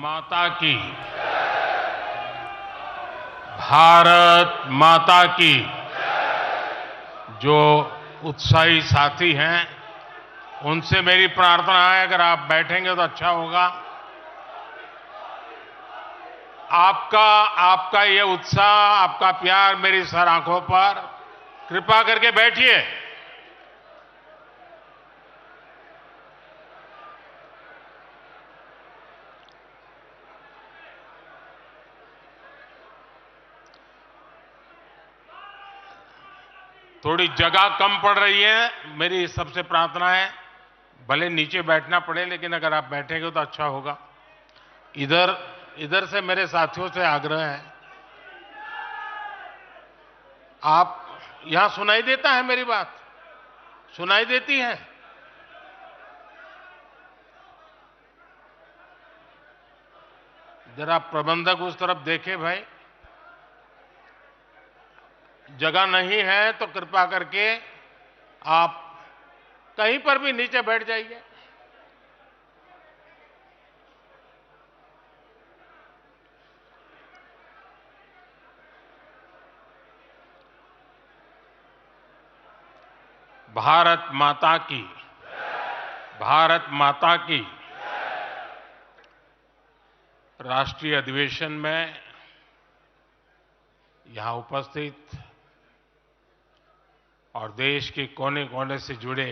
माता की, भारत माता की। जो उत्साही साथी हैं, उनसे मेरी प्रार्थना है, अगर आप बैठेंगे तो अच्छा होगा। आपका आपका ये उत्साह, आपका प्यार मेरी सर आंखों पर। कृपा करके बैठिए। थोड़ी जगह कम पड़ रही है, मेरी सबसे प्रार्थना है, भले नीचे बैठना पड़े लेकिन अगर आप बैठेंगे तो अच्छा होगा। इधर इधर से मेरे साथियों से आग्रह है, आप यहां सुनाई देता है मेरी बात? सुनाई देती है? जरा प्रबंधक उस तरफ देखे भाई। जगह नहीं है तो कृपा करके आप कहीं पर भी नीचे बैठ जाइए। भारत माता की, भारत माता की। राष्ट्रीय अधिवेशन में यहां उपस्थित और देश के कोने कोने से जुड़े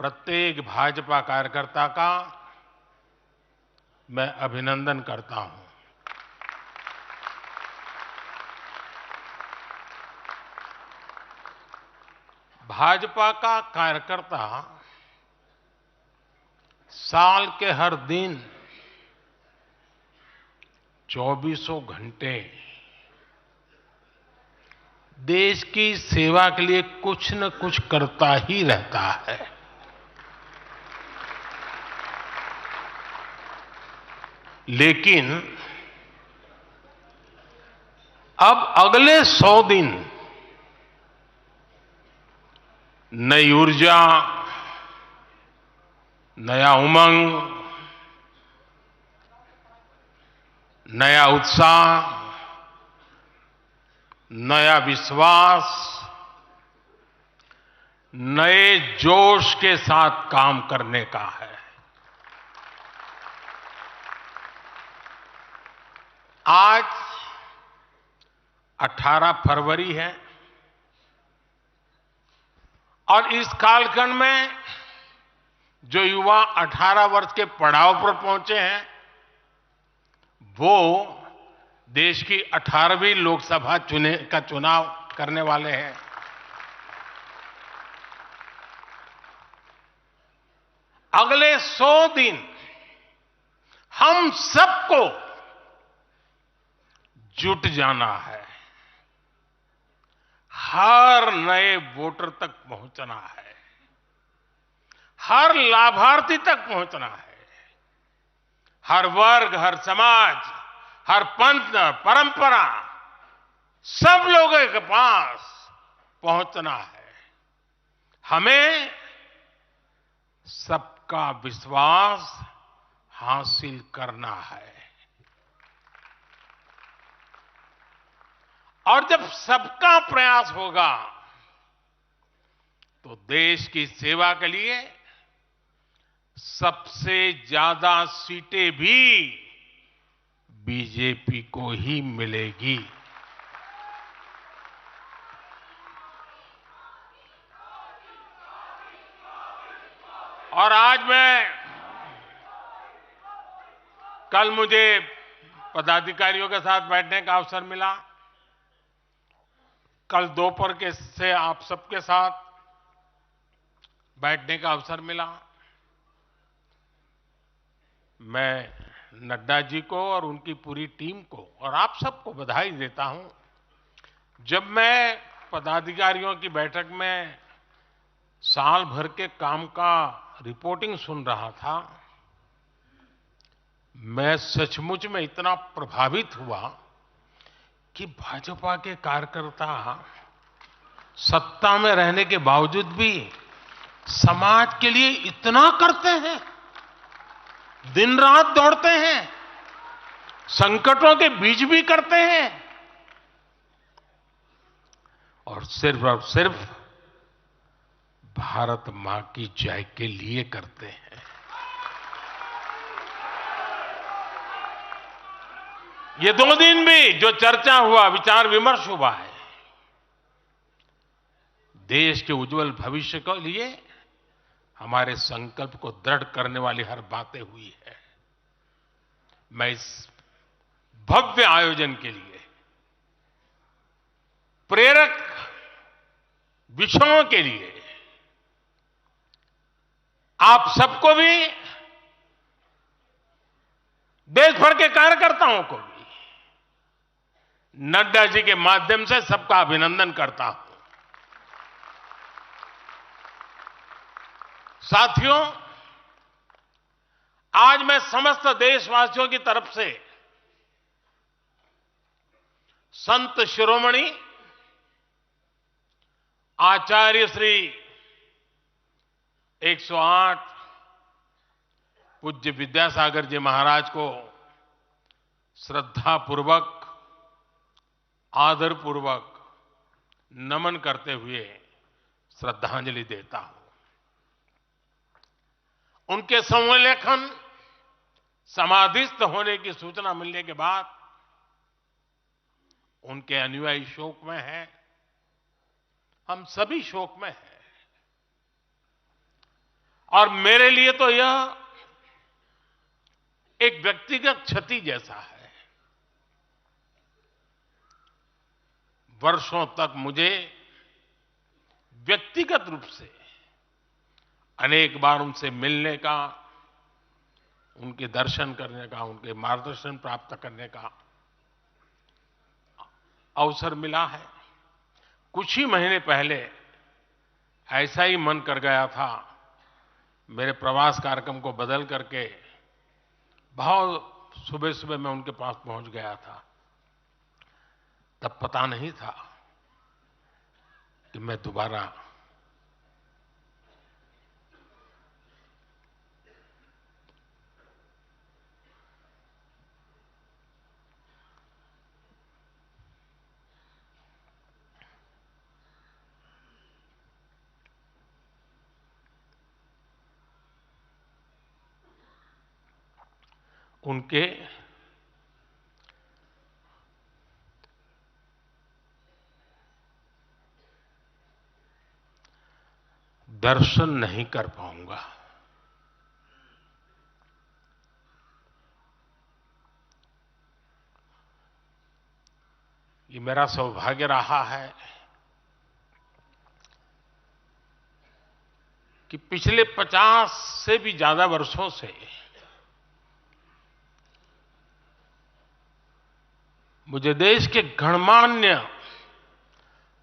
प्रत्येक भाजपा कार्यकर्ता का मैं अभिनंदन करता हूं। भाजपा का कार्यकर्ता साल के हर दिन 24 घंटे देश की सेवा के लिए कुछ न कुछ करता ही रहता है। लेकिन अब अगले 100 दिन नई ऊर्जा, नया उमंग, नया उत्साह, नया विश्वास, नए जोश के साथ काम करने का है। आज 18 फरवरी है और इस कालखंड में जो युवा 18 वर्ष के पड़ाव पर पहुंचे हैं, वो देश की 18वीं लोकसभा का चुनाव करने वाले हैं। अगले 100 दिन हम सबको जुट जाना है, हर नए वोटर तक पहुंचना है, हर लाभार्थी तक पहुंचना है, हर वर्ग, हर समाज, हर पंथ, परंपरा, सब लोगों के पास पहुंचना है। हमें सबका विश्वास हासिल करना है। और जब सबका प्रयास होगा तो देश की सेवा के लिए सबसे ज्यादा सीटें भी बीजेपी को ही मिलेगी। और आज कल मुझे पदाधिकारियों के साथ बैठने का अवसर मिला। कल दोपहर से आप सबके साथ बैठने का अवसर मिला। मैं नड्डा जी को और उनकी पूरी टीम को और आप सबको बधाई देता हूं। जब मैं पदाधिकारियों की बैठक में साल भर के काम का रिपोर्टिंग सुन रहा था, मैं सचमुच में इतना प्रभावित हुआ कि भाजपा के कार्यकर्ता सत्ता में रहने के बावजूद भी समाज के लिए इतना करते हैं। दिन रात दौड़ते हैं, संकटों के बीच भी करते हैं और सिर्फ भारत मां की जय के लिए करते हैं। ये 2 दिन भी जो चर्चा हुआ, विचार विमर्श हुआ है, देश के उज्जवल भविष्य के लिए हमारे संकल्प को दृढ़ करने वाली हर बातें हुई है। मैं इस भव्य आयोजन के लिए प्रेरक विषयों के लिए आप सबको भी, देश भर के कार्यकर्ताओं को भी नड्डा जी के माध्यम से सबका अभिनंदन करता हूं। साथियों, आज मैं समस्त देशवासियों की तरफ से संत शिरोमणि आचार्य श्री 108 पूज्य विद्यासागर जी महाराज को श्रद्धापूर्वक, आदरपूर्वक नमन करते हुए श्रद्धांजलि देता हूं। उनके संलेखन समाधिस्थ होने की सूचना मिलने के बाद उनके अनुयायी शोक में हैं, हम सभी शोक में हैं और मेरे लिए तो यह एक व्यक्तिगत क्षति जैसा है। वर्षों तक मुझे व्यक्तिगत रूप से अनेक बार उनसे मिलने का, उनके दर्शन करने का, उनके मार्गदर्शन प्राप्त करने का अवसर मिला है। कुछ ही महीने पहले ऐसा ही मन कर गया था, मेरे प्रवास कार्यक्रम को बदल करके बहुत सुबह सुबह मैं उनके पास पहुंच गया था। तब पता नहीं था कि मैं दोबारा उनके दर्शन नहीं कर पाऊंगा। ये मेरा सौभाग्य रहा है कि पिछले 50 से भी ज्यादा वर्षों से मुझे देश के गणमान्य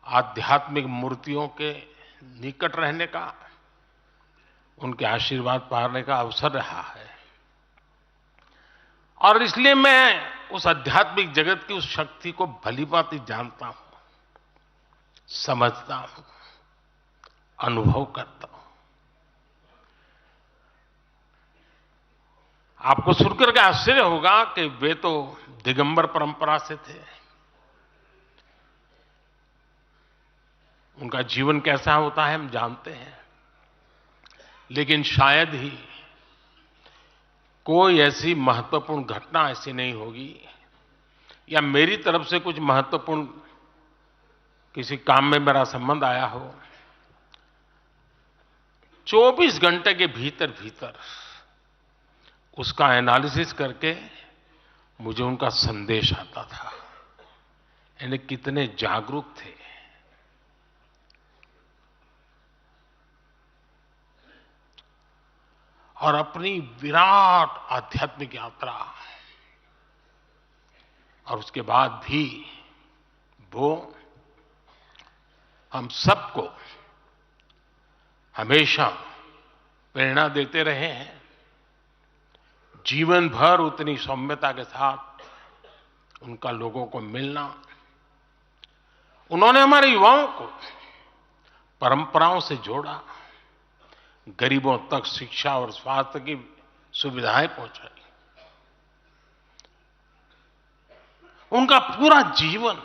आध्यात्मिक मूर्तियों के निकट रहने का, उनके आशीर्वाद पाने का अवसर रहा है और इसलिए मैं उस आध्यात्मिक जगत की उस शक्ति को भलीभांति जानता हूं, समझता हूं, अनुभव करता हूं। आपको सुनकर के आश्चर्य होगा कि वे तो दिगंबर परंपरा से थे। उनका जीवन कैसा होता है हम जानते हैं, लेकिन शायद ही कोई ऐसी महत्वपूर्ण घटना ऐसी नहीं होगी या मेरी तरफ से कुछ महत्वपूर्ण किसी काम में मेरा संबंध आया हो, 24 घंटे के भीतर भीतर उसका एनालिसिस करके मुझे उनका संदेश आता था। यानी कितने जागरूक थे, और अपनी विराट आध्यात्मिक यात्रा और उसके बाद भी वो हम सबको हमेशा प्रेरणा देते रहे हैं। जीवन भर उतनी सौम्यता के साथ उनका लोगों को मिलना, उन्होंने हमारे युवाओं को परंपराओं से जोड़ा, गरीबों तक शिक्षा और स्वास्थ्य की सुविधाएं पहुंचाई। उनका पूरा जीवन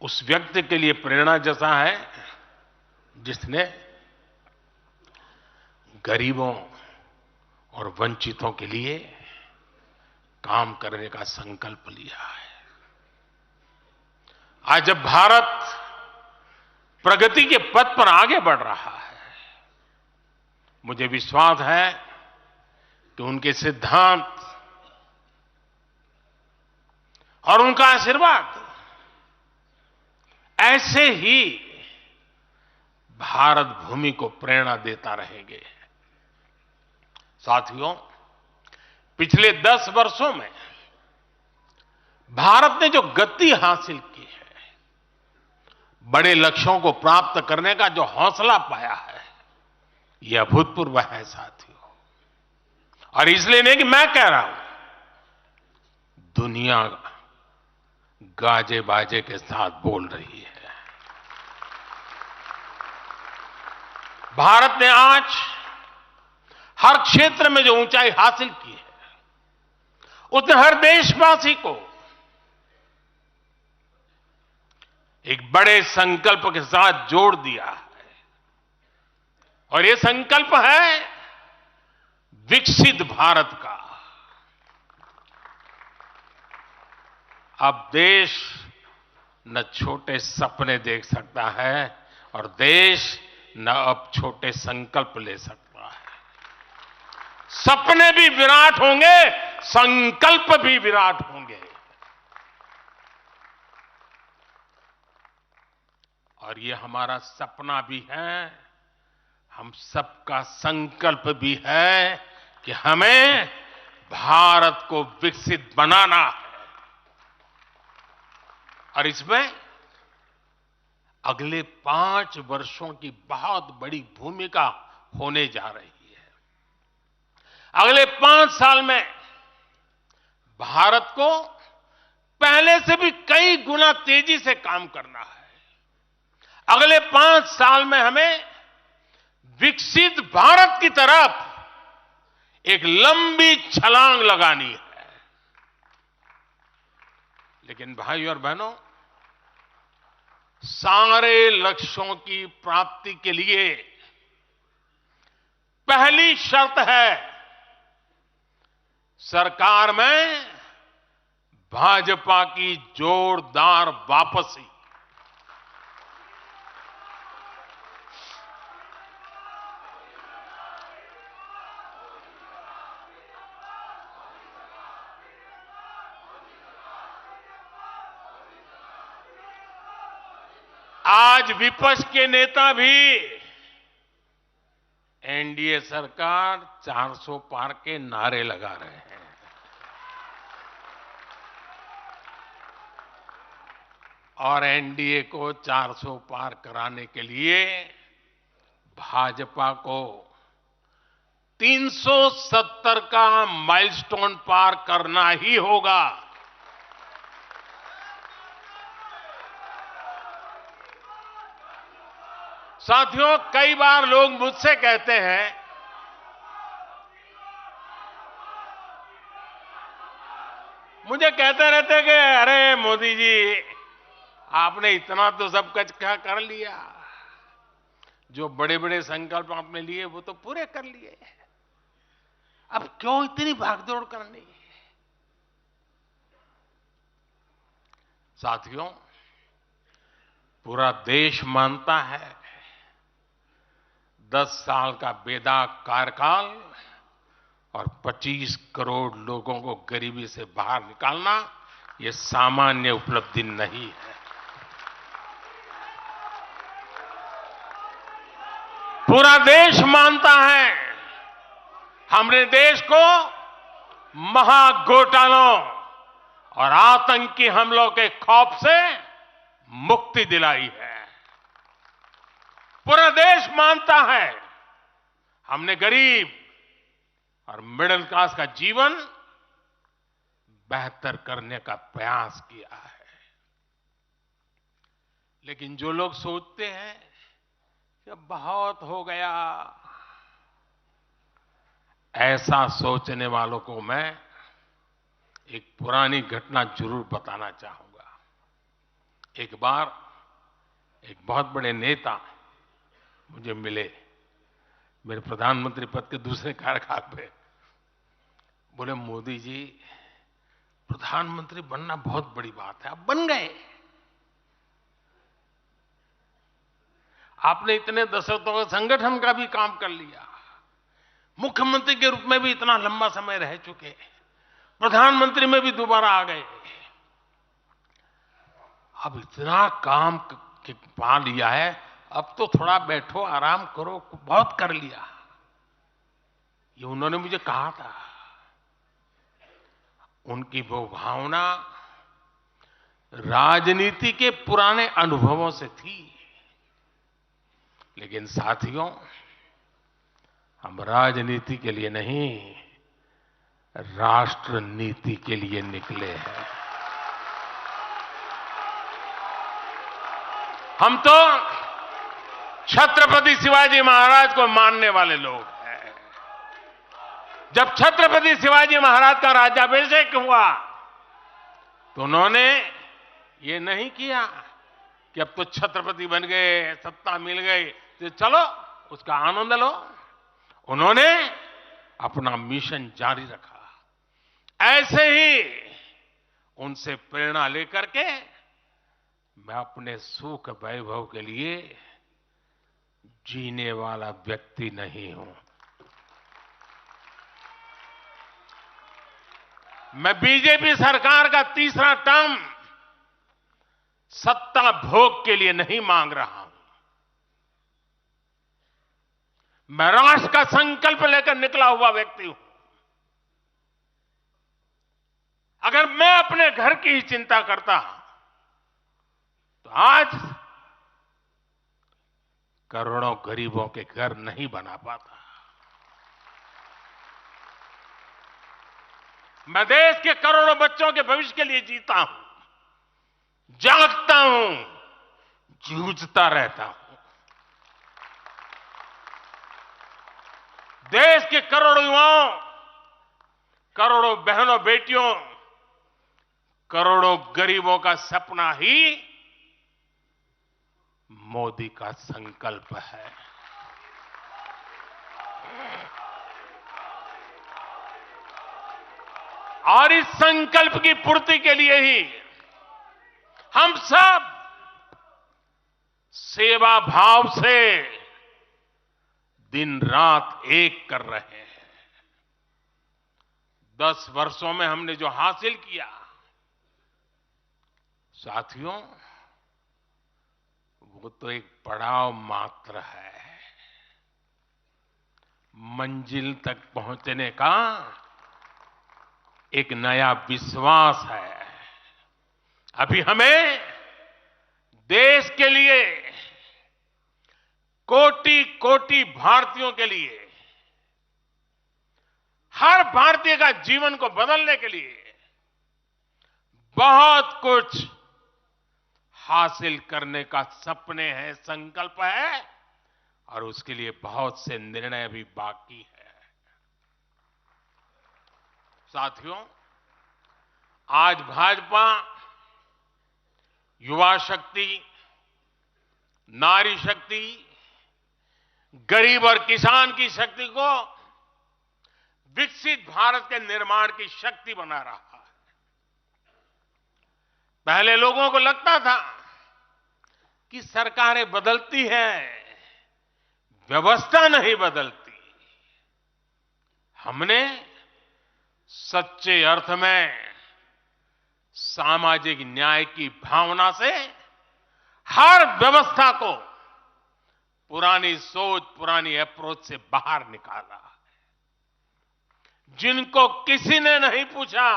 उस व्यक्ति के लिए प्रेरणा जैसा है जिसने गरीबों और वंचितों के लिए काम करने का संकल्प लिया है। आज जब भारत प्रगति के पथ पर आगे बढ़ रहा है, मुझे विश्वास है कि उनके सिद्धांत और उनका आशीर्वाद ऐसे ही भारत भूमि को प्रेरणा देता रहेंगे। साथियों, पिछले 10 वर्षों में भारत ने जो गति हासिल की है, बड़े लक्ष्यों को प्राप्त करने का जो हौसला पाया है, यह अभूतपूर्व है साथियों। और इसलिए नहीं कि मैं कह रहा हूं, दुनिया गाजे बाजे के साथ बोल रही है। भारत ने आज हर क्षेत्र में जो ऊंचाई हासिल की है, उसने हर देशवासी को एक बड़े संकल्प के साथ जोड़ दिया है। और ये संकल्प है विकसित भारत का। अब देश न छोटे सपने देख सकता है और देश न अब छोटे संकल्प ले सकता है। सपने भी विराट होंगे, संकल्प भी विराट होंगे। और ये हमारा सपना भी है, हम सबका संकल्प भी है कि हमें भारत को विकसित बनाना है। और इसमें अगले 5 वर्षों की बहुत बड़ी भूमिका होने जा रही है। अगले 5 साल में भारत को पहले से भी कई गुना तेजी से काम करना है। अगले 5 साल में हमें विकसित भारत की तरफ एक लंबी छलांग लगानी है। लेकिन भाई और बहनों, सारे लक्ष्यों की प्राप्ति के लिए पहली शर्त है सरकार में भाजपा की जोरदार वापसी। आज विपक्ष के नेता भी एनडीए सरकार 400 पार के नारे लगा रहे हैं। और एनडीए को 400 पार कराने के लिए भाजपा को 370 का माइलस्टोन पार करना ही होगा। साथियों, कई बार लोग मुझसे कहते हैं मुझे कहते रहते कि अरे मोदी जी, आपने इतना तो सब कुछ क्या कर लिया, जो बड़े बड़े संकल्प आपने लिए वो तो पूरे कर लिए, अब क्यों इतनी भागदौड़ करनी। साथियों, पूरा देश मानता है 10 साल का बेदाग कार्यकाल और 25 करोड़ लोगों को गरीबी से बाहर निकालना ये सामान्य उपलब्धि नहीं है। पूरा देश मानता है हमने देश को महाघोटालों और आतंकी हमलों के खौफ से मुक्ति दिलाई है। पूरा देश मानता है हमने गरीब और मिडिल क्लास का जीवन बेहतर करने का प्रयास किया है। लेकिन जो लोग सोचते हैं कि बहुत हो गया, ऐसा सोचने वालों को मैं एक पुरानी घटना जरूर बताना चाहूंगा। एक बार एक बहुत बड़े नेता मुझे मिले, मेरे प्रधानमंत्री पद के दूसरे कार्यकाल पे। बोले, मोदी जी, प्रधानमंत्री बनना बहुत बड़ी बात है, आप बन गए। आपने इतने दशकों के संगठन का भी काम कर लिया, मुख्यमंत्री के रूप में भी इतना लंबा समय रह चुके, प्रधानमंत्री में भी दोबारा आ गए। अब इतना काम पा लिया है, अब तो थोड़ा बैठो, आराम करो, बहुत कर लिया। ये उन्होंने मुझे कहा था। उनकी वो भावना राजनीति के पुराने अनुभवों से थी। लेकिन साथियों, हम राजनीति के लिए नहीं, राष्ट्र नीति के लिए निकले हैं। हम तो छत्रपति शिवाजी महाराज को मानने वाले लोग हैं। जब छत्रपति शिवाजी महाराज का राज्याभिषेक हुआ तो उन्होंने ये नहीं किया कि अब तो छत्रपति बन गए, सत्ता मिल गई तो चलो उसका आनंद लो। उन्होंने अपना मिशन जारी रखा। ऐसे ही उनसे प्रेरणा लेकर के मैं अपने सुख वैभव के लिए जीने वाला व्यक्ति नहीं हूं। मैं बीजेपी सरकार का तीसरा टर्म सत्ता भोग के लिए नहीं मांग रहा हूं। मैं राष्ट्र का संकल्प लेकर निकला हुआ व्यक्ति हूं। अगर मैं अपने घर की ही चिंता करता तो आज करोड़ों गरीबों के घर नहीं बना पाता। मैं देश के करोड़ों बच्चों के भविष्य के लिए जीता हूं, जागता हूं, जूझता रहता हूं। देश के करोड़ों युवाओं, करोड़ों बहनों बेटियों, करोड़ों गरीबों का सपना ही मोदी का संकल्प है। और इस संकल्प की पूर्ति के लिए ही हम सब सेवा भाव से दिन रात एक कर रहे हैं। 10 वर्षों में हमने जो हासिल किया, साथियों, वो तो एक पड़ाव मात्र है। मंजिल तक पहुंचने का एक नया विश्वास है। अभी हमें देश के लिए, कोटि कोटि भारतीयों के लिए, हर भारतीय का जीवन को बदलने के लिए बहुत कुछ हासिल करने का सपने हैं, संकल्प है, और उसके लिए बहुत से निर्णय भी बाकी है। साथियों, आज भाजपा युवा शक्ति, नारी शक्ति, गरीब और किसान की शक्ति को विकसित भारत के निर्माण की शक्ति बना रहा है। पहले लोगों को लगता था कि सरकारें बदलती हैं, व्यवस्था नहीं बदलती। हमने सच्चे अर्थ में सामाजिक न्याय की भावना से हर व्यवस्था को पुरानी सोच, पुरानी अप्रोच से बाहर निकाला। जिनको किसी ने नहीं पूछा,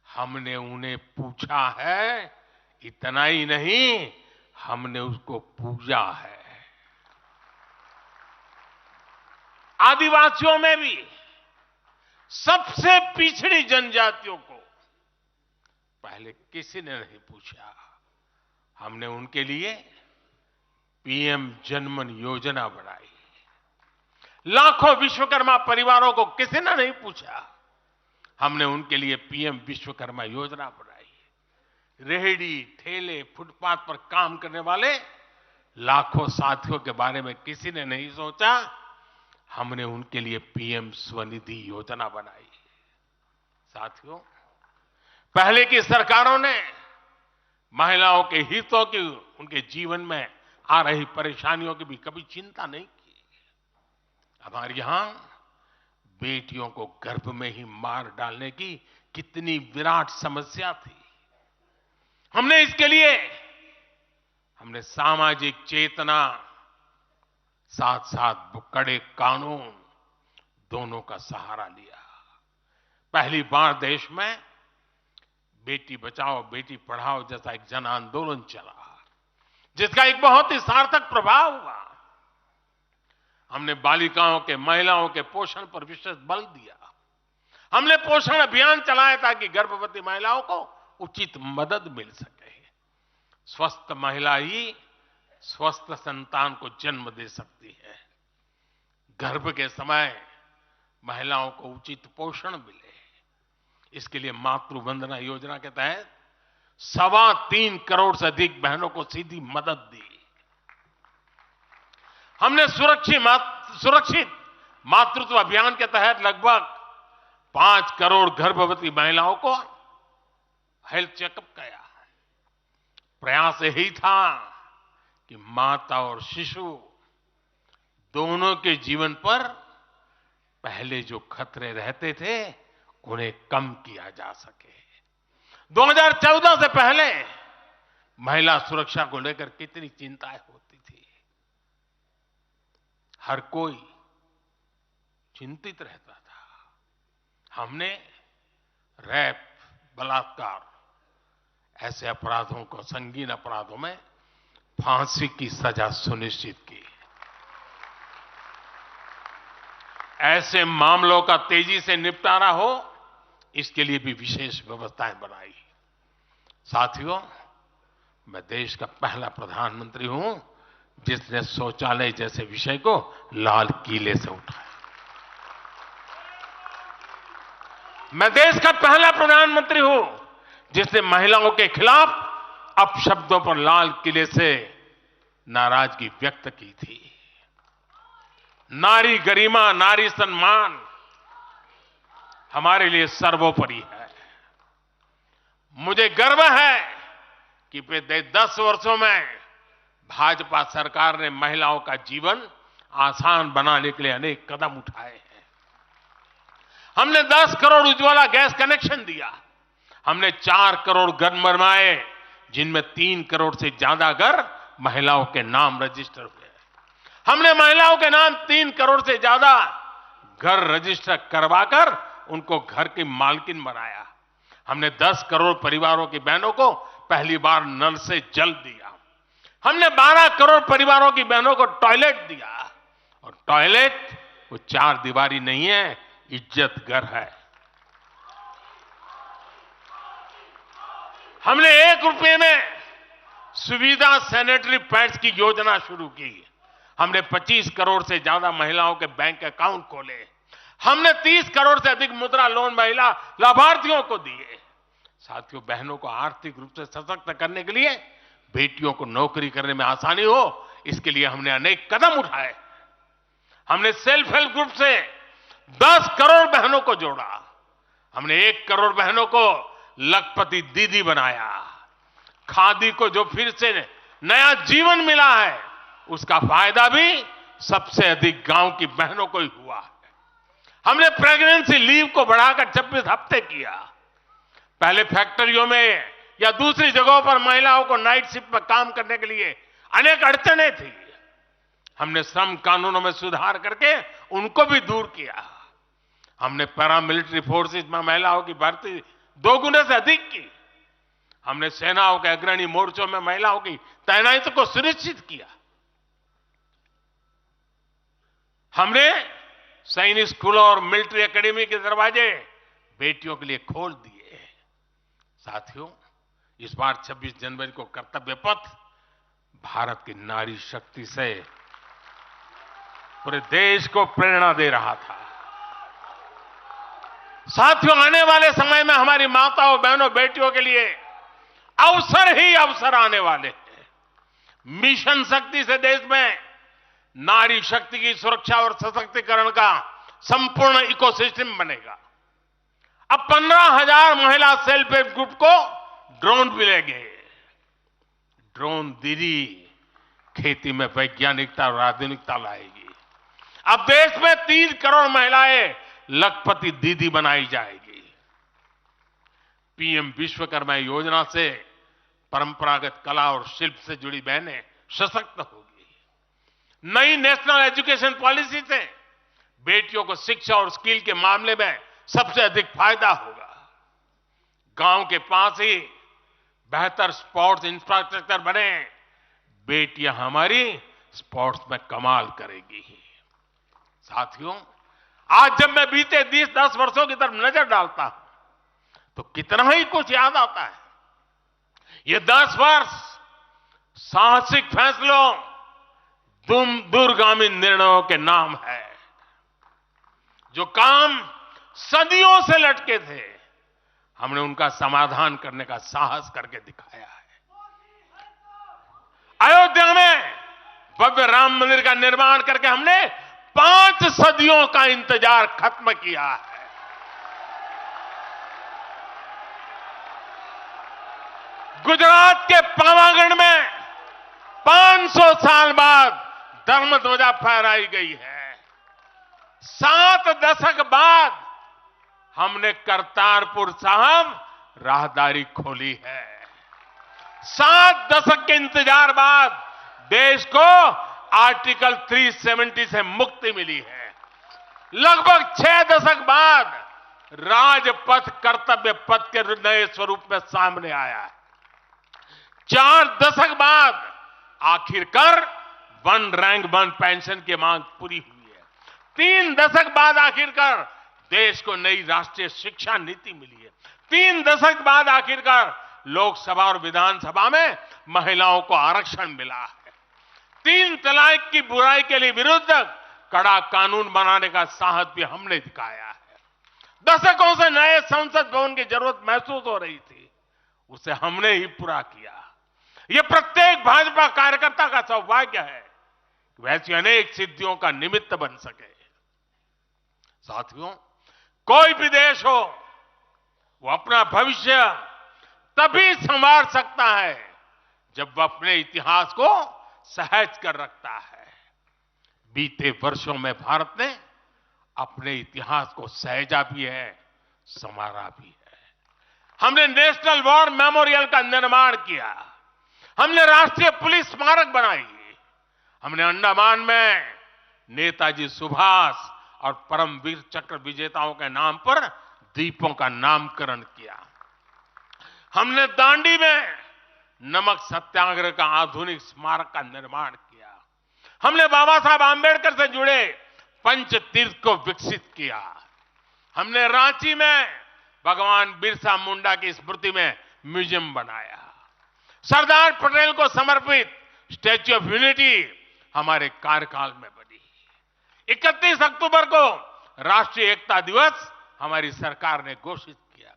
हमने उन्हें पूछा है। इतना ही नहीं, हमने उसको पूजा है। आदिवासियों में भी सबसे पिछड़ी जनजातियों को पहले किसी ने नहीं पूछा। हमने उनके लिए पीएम जनमन योजना बनाई। लाखों विश्वकर्मा परिवारों को किसी ने नहीं पूछा। हमने उनके लिए पीएम विश्वकर्मा योजना बनाई। रेहड़ी, ठेले, फुटपाथ पर काम करने वाले लाखों साथियों के बारे में किसी ने नहीं सोचा। हमने उनके लिए पीएम स्वनिधि योजना बनाई। साथियों, पहले की सरकारों ने महिलाओं के हितों की, उनके जीवन में आ रही परेशानियों की भी कभी चिंता नहीं की। हमारे यहां बेटियों को गर्भ में ही मार डालने की कितनी विराट समस्या थी। हमने इसके लिए सामाजिक चेतना, साथ साथ कड़े कानून दोनों का सहारा लिया। पहली बार देश में बेटी बचाओ बेटी पढ़ाओ जैसा एक जन आंदोलन चला, जिसका एक बहुत ही सार्थक प्रभाव हुआ। हमने बालिकाओं के, महिलाओं के पोषण पर विशेष बल दिया। हमने पोषण अभियान चलाया ताकि गर्भवती महिलाओं को उचित मदद मिल सके। स्वस्थ महिला ही स्वस्थ संतान को जन्म दे सकती है। गर्भ के समय महिलाओं को उचित पोषण मिले, इसके लिए मातृ वंदना योजना के तहत 3.25 करोड़ से अधिक बहनों को सीधी मदद दी। हमने सुरक्षित मातृत्व अभियान के तहत लगभग 5 करोड़ गर्भवती महिलाओं को हेल्थ चेकअप किया। प्रयास यही था कि माता और शिशु दोनों के जीवन पर पहले जो खतरे रहते थे उन्हें कम किया जा सके। 2014 से पहले महिला सुरक्षा को लेकर कितनी चिंताएं होती थी। हर कोई चिंतित रहता था। हमने रेप, बलात्कार ऐसे अपराधों को, संगीन अपराधों में फांसी की सजा सुनिश्चित की। ऐसे मामलों का तेजी से निपटारा हो, इसके लिए भी विशेष व्यवस्थाएं बनाई। साथियों, मैं देश का पहला प्रधानमंत्री हूं जिसने शौचालय जैसे विषय को लाल किले से उठाया। मैं देश का पहला प्रधानमंत्री हूं जिसने महिलाओं के खिलाफ अपशब्दों पर लाल किले से नाराजगी व्यक्त की थी। नारी गरिमा, नारी सम्मान हमारे लिए सर्वोपरि है। मुझे गर्व है कि पिछले 10 वर्षों में भाजपा सरकार ने महिलाओं का जीवन आसान बनाने के लिए अनेक कदम उठाए हैं। हमने 10 करोड़ उज्ज्वला गैस कनेक्शन दिया। हमने 4 करोड़ घर बनवाए, जिनमें 3 करोड़ से ज्यादा घर महिलाओं के नाम रजिस्टर हुए। हमने महिलाओं के नाम 3 करोड़ से ज्यादा घर रजिस्टर करवाकर उनको घर की मालकिन बनाया। हमने 10 करोड़ परिवारों की बहनों को पहली बार नल से जल दिया। हमने 12 करोड़ परिवारों की बहनों को टॉयलेट दिया। और टॉयलेट वो 4 दीवारी नहीं है, इज्जत घर है। हमने 1 रुपए में सुविधा सैनिटरी पैड्स की योजना शुरू की। हमने 25 करोड़ से ज्यादा महिलाओं के बैंक अकाउंट खोले। हमने 30 करोड़ से अधिक मुद्रा लोन महिला लाभार्थियों को दिए। साथियों, बहनों को आर्थिक रूप से सशक्त करने के लिए, बेटियों को नौकरी करने में आसानी हो, इसके लिए हमने अनेक कदम उठाए। हमने सेल्फ हेल्प ग्रुप से 10 करोड़ बहनों को जोड़ा। हमने 1 करोड़ बहनों को लखपति दीदी बनाया। खादी को जो फिर से नया जीवन मिला है, उसका फायदा भी सबसे अधिक गांव की बहनों को ही हुआ है। हमने प्रेगनेंसी लीव को बढ़ाकर 26 हफ्ते किया। पहले फैक्ट्रियों में या दूसरी जगहों पर महिलाओं को नाइट शिफ्ट पर काम करने के लिए अनेक अड़चनें थी। हमने श्रम कानूनों में सुधार करके उनको भी दूर किया। हमने पैरामिलिट्री फोर्सेस में महिलाओं की भर्ती 2 गुने से अधिक की। हमने सेनाओं के अग्रणी मोर्चों में महिलाओं की तैनाती को सुनिश्चित किया। हमने सैनिक स्कूलों और मिलिट्री एकेडमी के दरवाजे बेटियों के लिए खोल दिए। साथियों, इस बार 26 जनवरी को कर्तव्य पथ भारत की नारी शक्ति से पूरे देश को प्रेरणा दे रहा था। साथियों, आने वाले समय में हमारी माताओं, बहनों, बेटियों के लिए अवसर ही अवसर आने वाले हैं। मिशन शक्ति से देश में नारी शक्ति की सुरक्षा और सशक्तिकरण का संपूर्ण इकोसिस्टम बनेगा। अब 15,000 महिला सेल्फ हेल्प ग्रुप को ड्रोन मिलेंगे। ड्रोन दीदी खेती में वैज्ञानिकता और आधुनिकता लाएगी। अब देश में 3 करोड़ महिलाएं लखपति दीदी बनाई जाएगी। पीएम विश्वकर्मा योजना से परंपरागत कला और शिल्प से जुड़ी बहनें सशक्त होगी। नई नेशनल एजुकेशन पॉलिसी से बेटियों को शिक्षा और स्किल के मामले में सबसे अधिक फायदा होगा। गांव के पास ही बेहतर स्पोर्ट्स इंफ्रास्ट्रक्चर बने, बेटियां हमारी स्पोर्ट्स में कमाल करेगी। साथियों, आज जब मैं बीते 10 वर्षों की तरफ नजर डालता हूं तो कितना ही कुछ याद आता है। ये 10 वर्ष साहसिक फैसलों, दूरगामी निर्णयों के नाम है। जो काम सदियों से लटके थे, हमने उनका समाधान करने का साहस करके दिखाया है। अयोध्या में भव्य राम मंदिर का निर्माण करके हमने 5 सदियों का इंतजार खत्म किया है। गुजरात के पावागढ़ में 500 साल बाद धर्म ध्वजा फहराई गई है। 7 दशक बाद हमने करतारपुर साहब राहदारी खोली है। 7 दशक के इंतजार बाद देश को आर्टिकल 370 से मुक्ति मिली है। लगभग 6 दशक बाद राजपथ कर्तव्य पथ के नए स्वरूप में सामने आया है। 4 दशक बाद आखिरकार 1 रैंक 1 पेंशन की मांग पूरी हुई है। 3 दशक बाद आखिरकार देश को नई राष्ट्रीय शिक्षा नीति मिली है। 3 दशक बाद आखिरकार लोकसभा और विधानसभा में महिलाओं को आरक्षण मिला है। 3 तलाक की बुराई के लिए विरुद्ध कड़ा कानून बनाने का साहस भी हमने दिखाया है। दशकों से नए संसद भवन की जरूरत महसूस हो रही थी, उसे हमने ही पूरा किया। यह प्रत्येक भाजपा कार्यकर्ता का सौभाग्य है कि वैसी अनेक सिद्धियों का निमित्त बन सके। साथियों, कोई भी देश हो, वो अपना भविष्य तभी संवार सकता है जब वह अपने इतिहास को सहज कर रखता है। बीते वर्षों में भारत ने अपने इतिहास को सहेजा भी है, संवारा भी है। हमने नेशनल वॉर मेमोरियल का निर्माण किया। हमने राष्ट्रीय पुलिस स्मारक बनाई। हमने अंडमान में नेताजी सुभाष और परमवीर चक्र विजेताओं के नाम पर द्वीपों का नामकरण किया। हमने दांडी में नमक सत्याग्रह का आधुनिक स्मारक का निर्माण किया। हमने बाबा साहब आंबेडकर से जुड़े पंच तीर्थ को विकसित किया। हमने रांची में भगवान बिरसा मुंडा की स्मृति में म्यूजियम बनाया। सरदार पटेल को समर्पित स्टैच्यू ऑफ यूनिटी हमारे कार्यकाल में बनी। 31 अक्टूबर को राष्ट्रीय एकता दिवस हमारी सरकार ने घोषित किया।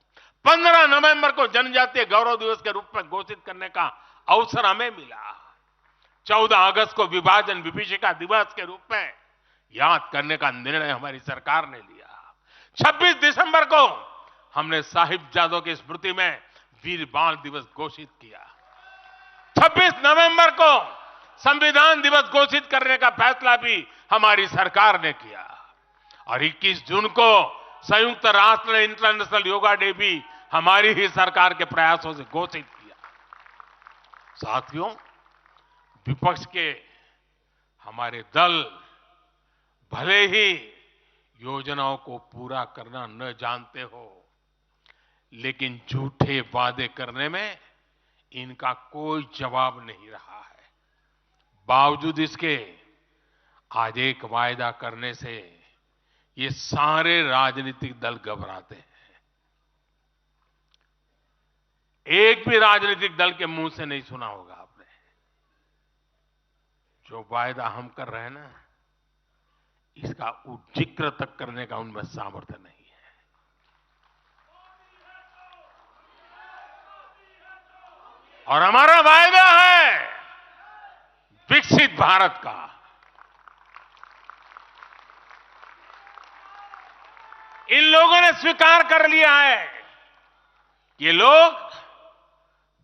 15 नवंबर को जनजातीय गौरव दिवस के रूप में घोषित करने का अवसर हमें मिला। 14 अगस्त को विभाजन विभीषिका दिवस के रूप में याद करने का निर्णय हमारी सरकार ने लिया। 26 दिसंबर को हमने साहिबजादों की स्मृति में वीर बाल दिवस घोषित किया। 26 नवंबर को संविधान दिवस घोषित करने का फैसला भी हमारी सरकार ने किया और 21 जून को संयुक्त राष्ट्र ने इंटरनेशनल योगा डे भी हमारी ही सरकार के प्रयासों से घोषित किया। साथियों, विपक्ष के हमारे दल भले ही योजनाओं को पूरा करना न जानते हो, लेकिन झूठे वादे करने में इनका कोई जवाब नहीं रहा है। बावजूद इसके आज एक वायदा करने से ये सारे राजनीतिक दल घबराते हैं। एक भी राजनीतिक दल के मुंह से नहीं सुना होगा आपने। जो वायदा हम कर रहे हैं ना, इसका जिक्र तक करने का उनमें सामर्थ्य नहीं है। और हमारा वायदा है विकसित भारत का। इन लोगों ने स्वीकार कर लिया है कि ये लोग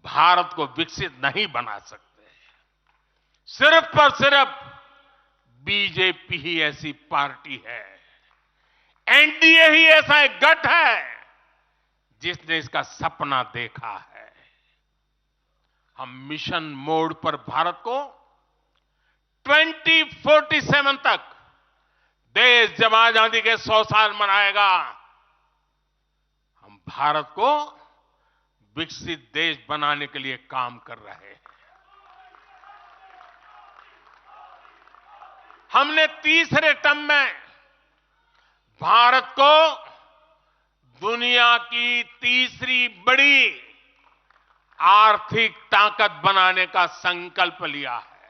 भारत को विकसित नहीं बना सकते। सिर्फ और सिर्फ बीजेपी ही ऐसी पार्टी है, एनडीए ही ऐसा एक गठ है जिसने इसका सपना देखा है। हम मिशन मोड पर भारत को 2047 तक देश जब आजादी के 100 साल मनाएगा, हम भारत को विकसित देश बनाने के लिए काम कर रहे हैं। हमने तीसरे टर्म में भारत को दुनिया की तीसरी बड़ी आर्थिक ताकत बनाने का संकल्प लिया है,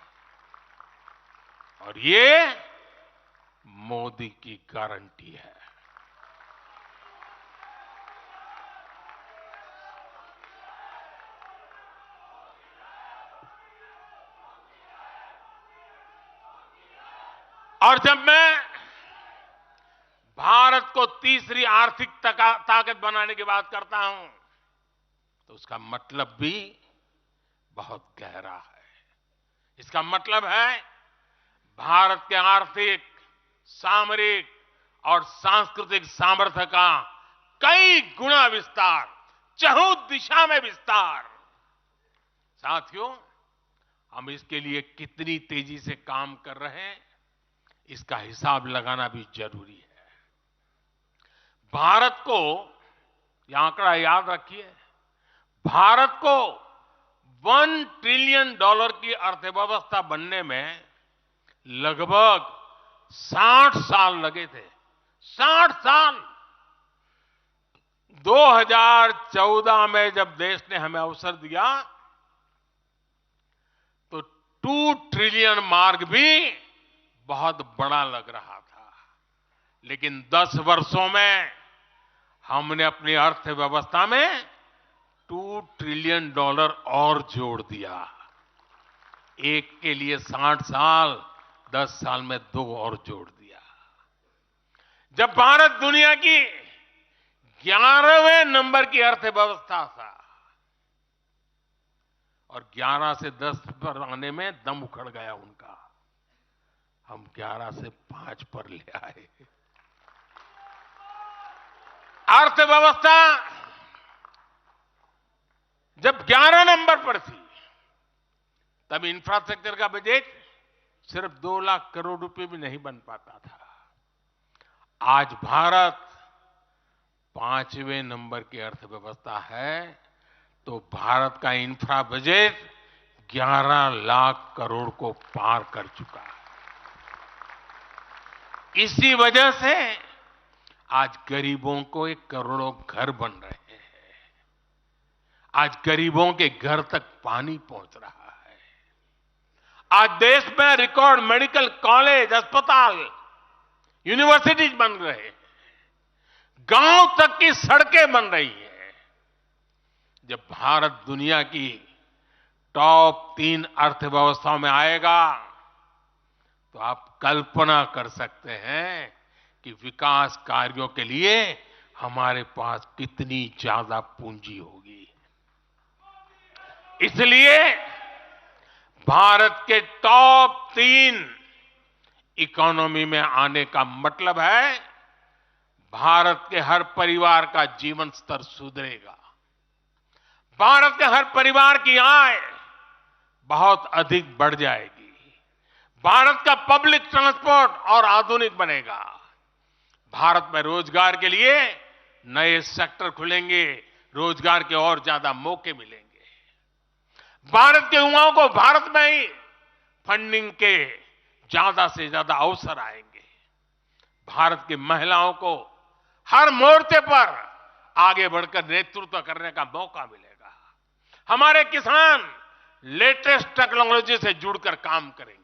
और ये मोदी की गारंटी है। और जब मैं भारत को तीसरी आर्थिक ताकत बनाने की बात करता हूं, तो उसका मतलब भी बहुत गहरा है। इसका मतलब है भारत के आर्थिक, सामरिक और सांस्कृतिक सामर्थ्य का कई गुना विस्तार, चहुं दिशा में विस्तार। साथियों, हम इसके लिए कितनी तेजी से काम कर रहे हैं, इसका हिसाब लगाना भी जरूरी है। भारत को, यह आंकड़ा याद रखिए, भारत को $1 ट्रिलियन की अर्थव्यवस्था बनने में लगभग 60 साल लगे थे। 60 साल। 2014 में जब देश ने हमें अवसर दिया तो 2 ट्रिलियन मार्क भी बहुत बड़ा लग रहा था, लेकिन 10 वर्षों में हमने अपनी अर्थव्यवस्था में $2 ट्रिलियन और जोड़ दिया। एक के लिए 60 साल, 10 साल में 2 और जोड़ दिया। जब भारत दुनिया की 11वें नंबर की अर्थव्यवस्था था और 11 से 10 पर आने में दम उखड़ गया उनका, हम 11 से 5 पर ले आए। अर्थव्यवस्था जब 11 नंबर पर थी, तब इंफ्रास्ट्रक्चर का बजट सिर्फ 2 लाख करोड़ रुपए भी नहीं बन पाता था। आज भारत 5वें नंबर की अर्थव्यवस्था है, तो भारत का इंफ्रा बजट 11 लाख करोड़ को पार कर चुका है। इसी वजह से आज गरीबों को 1 करोड़ों घर बन रहे हैं। आज गरीबों के घर तक पानी पहुंच रहा है। आज देश में रिकॉर्ड मेडिकल कॉलेज, अस्पताल, यूनिवर्सिटीज बन रहे हैं। गांव तक की सड़कें बन रही हैं। जब भारत दुनिया की टॉप 3 अर्थव्यवस्थाओं में आएगा, तो आप कल्पना कर सकते हैं कि विकास कार्यों के लिए हमारे पास कितनी ज्यादा पूंजी होगी। इसलिए भारत के टॉप 3 इकोनॉमी में आने का मतलब है भारत के हर परिवार का जीवन स्तर सुधरेगा। भारत के हर परिवार की आय बहुत अधिक बढ़ जाएगी। भारत का पब्लिक ट्रांसपोर्ट और आधुनिक बनेगा। भारत में रोजगार के लिए नए सेक्टर खुलेंगे, रोजगार के और ज्यादा मौके मिलेंगे। भारत के युवाओं को भारत में ही फंडिंग के ज्यादा से ज्यादा अवसर आएंगे। भारत की महिलाओं को हर मोर्चे पर आगे बढ़कर नेतृत्व करने का मौका मिलेगा। हमारे किसान लेटेस्ट टेक्नोलॉजी से जुड़कर काम करेंगे।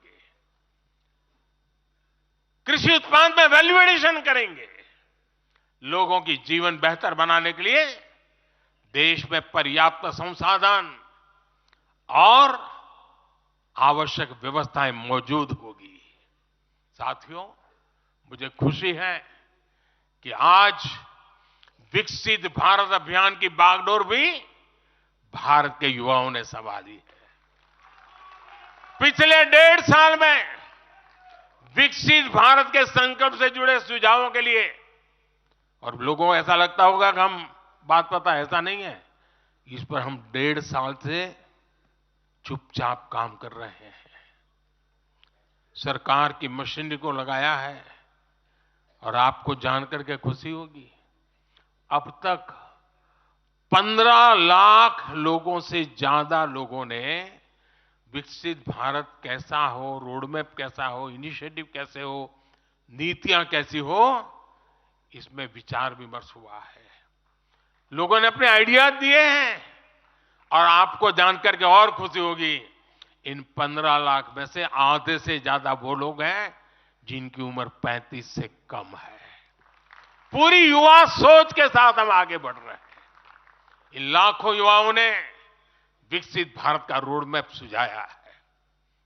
कृषि उत्पाद में वैल्यू एडिशन करेंगे। लोगों की जीवन बेहतर बनाने के लिए देश में पर्याप्त संसाधन और आवश्यक व्यवस्थाएं मौजूद होगी। साथियों, मुझे खुशी है कि आज विकसित भारत अभियान की बागडोर भी भारत के युवाओं ने संभाली है। पिछले 1.5 साल में विकसित भारत के संकल्प से जुड़े सुझावों के लिए, और लोगों को ऐसा लगता होगा कि हम बात पता, ऐसा नहीं है, इस पर हम 1.5 साल से चुपचाप काम कर रहे हैं। सरकार की मशीनरी को लगाया है और आपको जानकर के खुशी होगी, अब तक 15 लाख लोगों से ज्यादा लोगों ने विकसित भारत कैसा हो, रोडमैप कैसा हो, इनिशिएटिव कैसे हो, नीतियां कैसी हो, इसमें विचार विमर्श हुआ है। लोगों ने अपने आइडियाज दिए हैं और आपको जानकर के और खुशी होगी, इन 15 लाख में से आधे से ज्यादा वो लोग हैं जिनकी उम्र 35 से कम है। पूरी युवा सोच के साथ हम आगे बढ़ रहे हैं। इन लाखों युवाओं ने विकसित भारत का रोडमैप सुझाया है।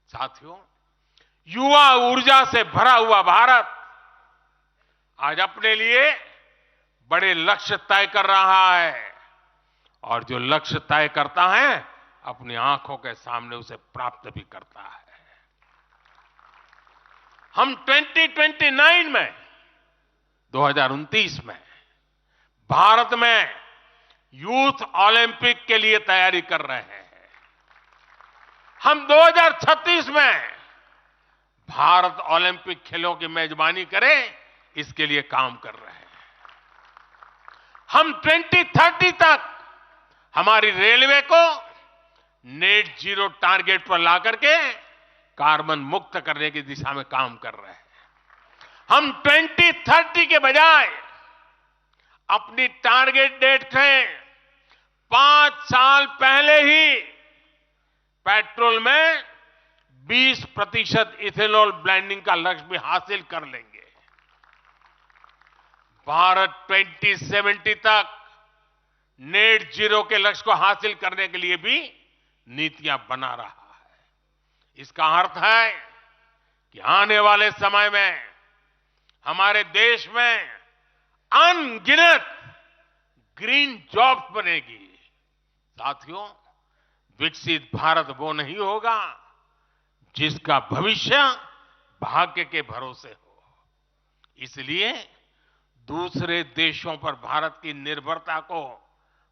साथियों, युवा ऊर्जा से भरा हुआ भारत आज अपने लिए बड़े लक्ष्य तय कर रहा है और जो लक्ष्य तय करता है अपनी आंखों के सामने उसे प्राप्त भी करता है। हम 2029 में 2029 में भारत में यूथ ओलंपिक के लिए तैयारी कर रहे हैं। हम 2036 में भारत ओलंपिक खेलों की मेजबानी करें, इसके लिए काम कर रहे हैं। हम 2030 तक हमारी रेलवे को नेट जीरो टारगेट पर ला करके कार्बन मुक्त करने की दिशा में काम कर रहे हैं। हम 2030 के बजाय अपनी टारगेट डेट से 5 साल पहले ही पेट्रोल में 20% इथेनॉल ब्लेंडिंग का लक्ष्य भी हासिल कर लेंगे। भारत 2070 तक नेट जीरो के लक्ष्य को हासिल करने के लिए भी नीतियां बना रहा है। इसका अर्थ है कि आने वाले समय में हमारे देश में अनगिनत ग्रीन जॉब्स बनेगी। साथियों, विकसित भारत वो नहीं होगा जिसका भविष्य भाग्य के भरोसे हो। इसलिए दूसरे देशों पर भारत की निर्भरता को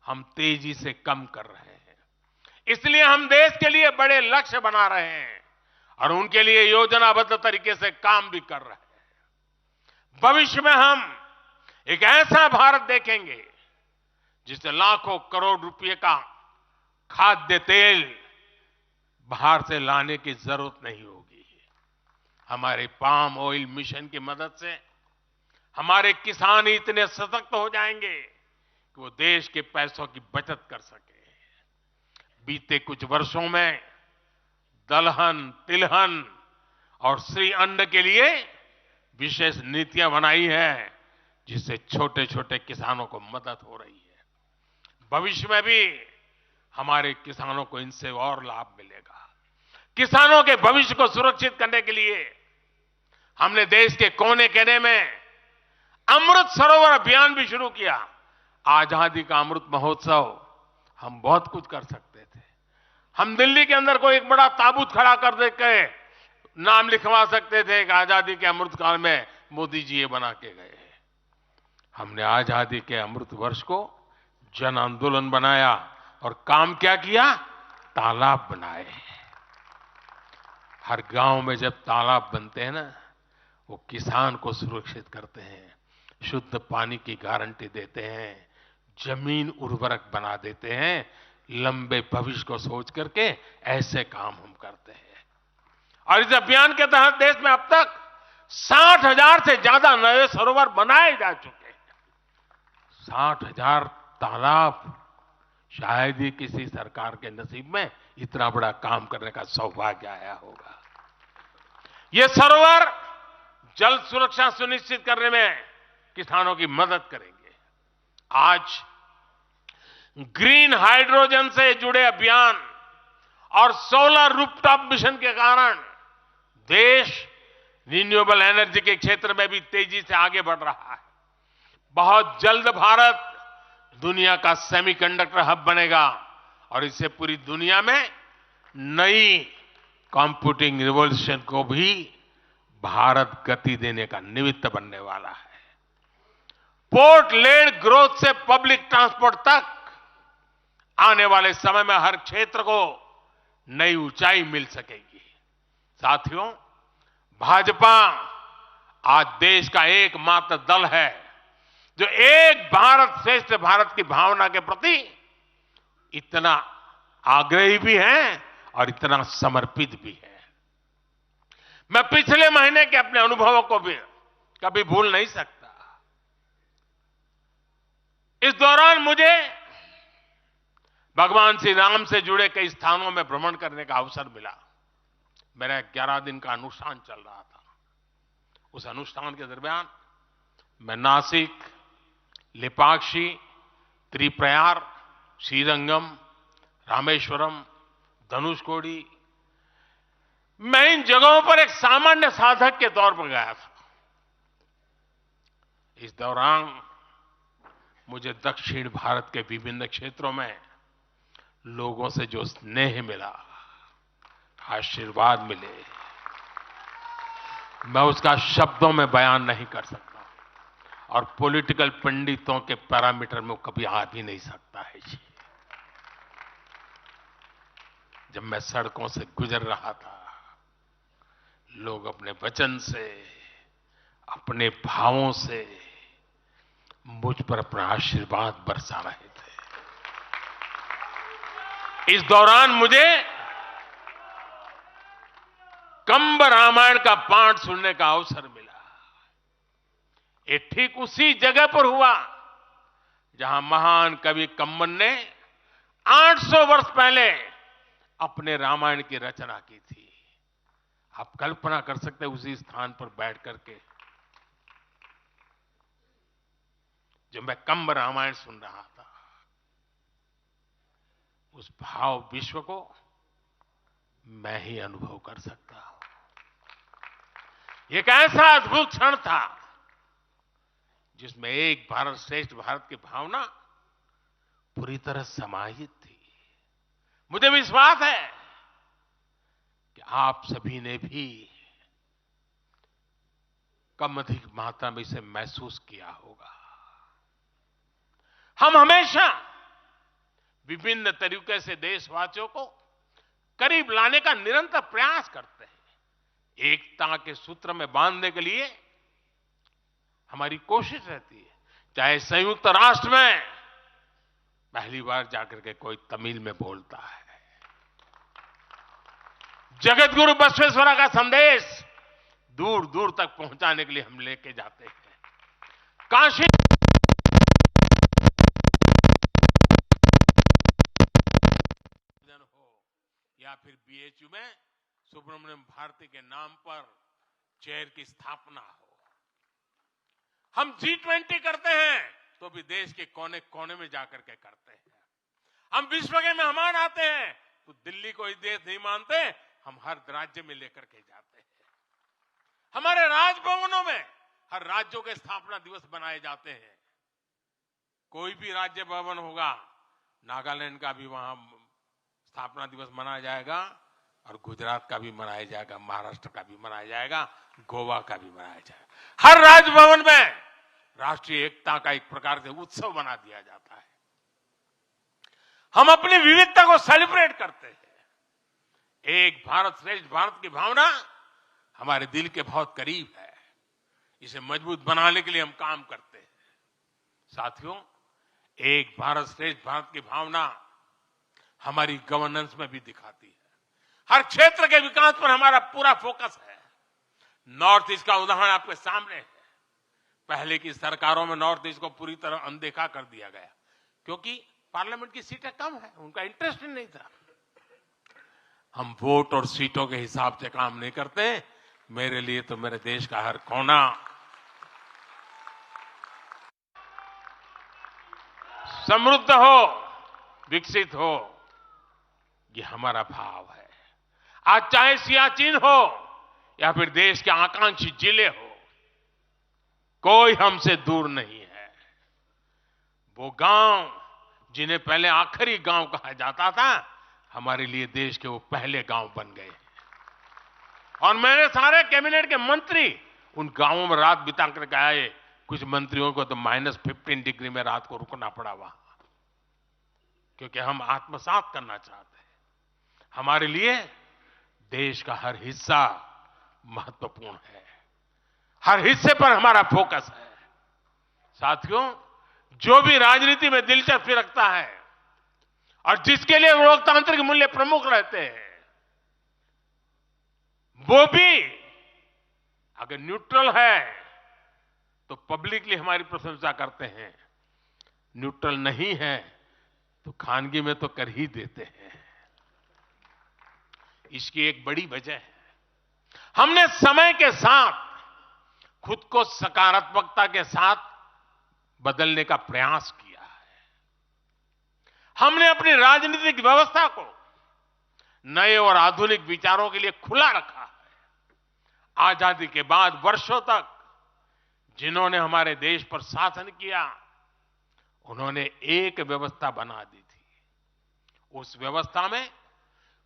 हम तेजी से कम कर रहे हैं। इसलिए हम देश के लिए बड़े लक्ष्य बना रहे हैं और उनके लिए योजनाबद्ध तरीके से काम भी कर रहे हैं। भविष्य में हम एक ऐसा भारत देखेंगे जिससे लाखों करोड़ रुपए का खाद्य तेल बाहर से लाने की जरूरत नहीं होगी। हमारे पाम ऑयल मिशन की मदद से हमारे किसान इतने सशक्त हो जाएंगे कि वो देश के पैसों की बचत कर सके। बीते कुछ वर्षों में दलहन, तिलहन और श्री अन्न के लिए विशेष नीतियां बनाई है, जिससे छोटे छोटे किसानों को मदद हो रही है। भविष्य में भी हमारे किसानों को इनसे और लाभ मिलेगा। किसानों के भविष्य को सुरक्षित करने के लिए हमने देश के कोने कोने में अमृत सरोवर अभियान भी शुरू किया। आजादी का अमृत महोत्सव, हम बहुत कुछ कर सकते थे। हम दिल्ली के अंदर कोई एक बड़ा ताबूत खड़ा कर दे के नाम लिखवा सकते थे कि आजादी के अमृत काल में मोदी जी ये बना के गए। हमने आजादी के अमृत वर्ष को जन आंदोलन बनाया और काम क्या किया? तालाब बनाए। हर गांव में जब तालाब बनते हैं ना, वो किसान को सुरक्षित करते हैं, शुद्ध पानी की गारंटी देते हैं, जमीन उर्वरक बना देते हैं। लंबे भविष्य को सोच करके ऐसे काम हम करते हैं। और इस अभियान के तहत देश में अब तक 60,000 से ज्यादा नए सरोवर बनाए जा चुके हैं। 60,000 तालाब, शायद ही किसी सरकार के नसीब में इतना बड़ा काम करने का सौभाग्य आया होगा। ये सरोवर जल सुरक्षा सुनिश्चित करने में किसानों की मदद करेंगे। आज ग्रीन हाइड्रोजन से जुड़े अभियान और सोलर रूफटॉप मिशन के कारण देश रिन्यूएबल एनर्जी के क्षेत्र में भी तेजी से आगे बढ़ रहा है। बहुत जल्द भारत दुनिया का सेमीकंडक्टर हब बनेगा और इससे पूरी दुनिया में नई कंप्यूटिंग रिवॉल्यूशन को भी भारत गति देने का निमित्त बनने वाला है। पोर्ट लेड ग्रोथ से पब्लिक ट्रांसपोर्ट तक आने वाले समय में हर क्षेत्र को नई ऊंचाई मिल सकेगी। साथियों, भाजपा आज देश का एकमात्र दल है जो एक भारत श्रेष्ठ भारत की भावना के प्रति इतना आग्रही भी है और इतना समर्पित भी है। मैं पिछले महीने के अपने अनुभवों को भी कभी भूल नहीं सकता। इस दौरान मुझे भगवान श्री राम से जुड़े कई स्थानों में भ्रमण करने का अवसर मिला। मेरा 11 दिन का अनुष्ठान चल रहा था। उस अनुष्ठान के दरमियान मैं नासिक, लेपाक्षी, त्रिप्रयार, श्रीरंगम, रामेश्वरम, धनुषकोडी, मैं इन जगहों पर एक सामान्य साधक के तौर पर गया था। इस दौरान मुझे दक्षिण भारत के विभिन्न क्षेत्रों में लोगों से जो स्नेह मिला, आशीर्वाद मिले, मैं उसका शब्दों में बयान नहीं कर सकता और पॉलिटिकल पंडितों के पैरामीटर में कभी आ भी नहीं सकता है जी। जब मैं सड़कों से गुजर रहा था, लोग अपने वचन से, अपने भावों से मुझ पर अपना आशीर्वाद बरसा रहे थे। इस दौरान मुझे कंब रामायण का पाठ सुनने का अवसर मिला। ये ठीक उसी जगह पर हुआ जहां महान कवि कंबन ने 800 वर्ष पहले अपने रामायण की रचना की थी। आप कल्पना कर सकते हैं उसी स्थान पर बैठ करके जब मैं कंब रामायण सुन रहा था, उस भाव विश्व को मैं ही अनुभव कर सकता हूं। एक ऐसा अद्भुत क्षण था जिसमें एक भारत श्रेष्ठ भारत की भावना पूरी तरह समाहित थी। मुझे विश्वास है कि आप सभी ने भी कम अधिक मात्रा में इसे महसूस किया होगा। हम हमेशा विभिन्न तरीके से देशवासियों को करीब लाने का निरंतर प्रयास करते हैं। एकता के सूत्र में बांधने के लिए हमारी कोशिश रहती है। चाहे संयुक्त राष्ट्र में पहली बार जाकर के कोई तमिल में बोलता है, जगत गुरु बसवेश्वरा का संदेश दूर दूर तक पहुंचाने के लिए हम लेके जाते हैं। काशी हो या फिर बीएचयू में सुब्रमण्यम भारती के नाम पर चेयर की स्थापना हो, हम G20 करते हैं तो भी देश के कोने कोने में जाकर के करते हैं। हम विश्व के मेहमान आते हैं तो दिल्ली को ही देश नहीं मानते, हम हर राज्य में लेकर के जाते हैं। हमारे राजभवनों में हर राज्यों के स्थापना दिवस बनाए जाते हैं। कोई भी राज्य भवन होगा, नागालैंड का भी वहां स्थापना दिवस मनाया जाएगा और गुजरात का भी मनाया जाएगा, महाराष्ट्र का भी मनाया जाएगा, गोवा का भी मनाया जाएगा। हर राजभवन में राष्ट्रीय एकता का एक प्रकार से उत्सव बना दिया जाता है। हम अपनी विविधता को सेलिब्रेट करते हैं। एक भारत श्रेष्ठ भारत की भावना हमारे दिल के बहुत करीब है। इसे मजबूत बनाने के लिए हम काम करते हैं। साथियों, एक भारत श्रेष्ठ भारत की भावना हमारी गवर्नेंस में भी दिखाती है। हर क्षेत्र के विकास पर हमारा पूरा फोकस है। नॉर्थ ईस्ट का उदाहरण आपके सामने है। पहले की सरकारों में नॉर्थ ईस्ट को पूरी तरह अनदेखा कर दिया गया क्योंकि पार्लियामेंट की सीटें कम है, उनका इंटरेस्ट नहीं था। हम वोट और सीटों के हिसाब से काम नहीं करते, मेरे लिए तो मेरे देश का हर कोना समृद्ध हो, विकसित हो, ये हमारा भाव है। आज चाहे सियाचिन हो या फिर देश के आकांक्षी जिले हो, कोई हमसे दूर नहीं है। वो गांव जिन्हें पहले आखिरी गांव कहा जाता था, हमारे लिए देश के वो पहले गांव बन गए। और मेरे सारे कैबिनेट के मंत्री उन गांवों में रात बिता करके आए। कुछ मंत्रियों को तो -15 डिग्री में रात को रुकना पड़ा वहां, क्योंकि हम आत्मसात करना चाहते हैं। हमारे लिए देश का हर हिस्सा महत्वपूर्ण है, हर हिस्से पर हमारा फोकस है। साथियों, जो भी राजनीति में दिलचस्पी रखता है और जिसके लिए लोकतांत्रिक मूल्य प्रमुख रहते हैं, वो भी अगर न्यूट्रल है तो पब्लिकली हमारी प्रशंसा करते हैं, न्यूट्रल नहीं है तो खानगी में तो कर ही देते हैं। इसकी एक बड़ी वजह है, हमने समय के साथ खुद को सकारात्मकता के साथ बदलने का प्रयास किया है। हमने अपनी राजनीतिक व्यवस्था को नए और आधुनिक विचारों के लिए खुला रखा है। आजादी के बाद वर्षों तक जिन्होंने हमारे देश पर शासन किया, उन्होंने एक व्यवस्था बना दी थी। उस व्यवस्था में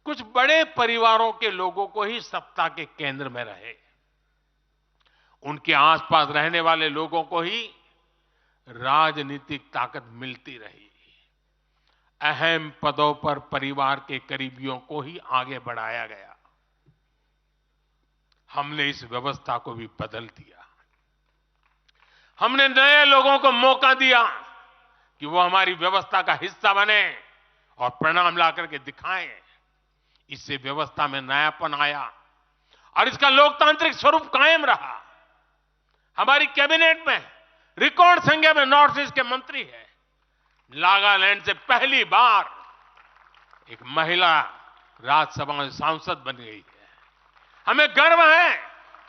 कुछ बड़े परिवारों के लोगों को ही सत्ता के केंद्र में रहे, उनके आसपास रहने वाले लोगों को ही राजनीतिक ताकत मिलती रही। अहम पदों पर परिवार के करीबियों को ही आगे बढ़ाया गया। हमने इस व्यवस्था को भी बदल दिया। हमने नए लोगों को मौका दिया कि वो हमारी व्यवस्था का हिस्सा बने और परिणाम ला करके दिखाएं। इससे व्यवस्था में नयापन आया और इसका लोकतांत्रिक स्वरूप कायम रहा। हमारी कैबिनेट में रिकॉर्ड संख्या में नॉर्थ ईस्ट के मंत्री हैं। नागालैंड से पहली बार एक महिला राज्यसभा में सांसद बन गई है। हमें गर्व है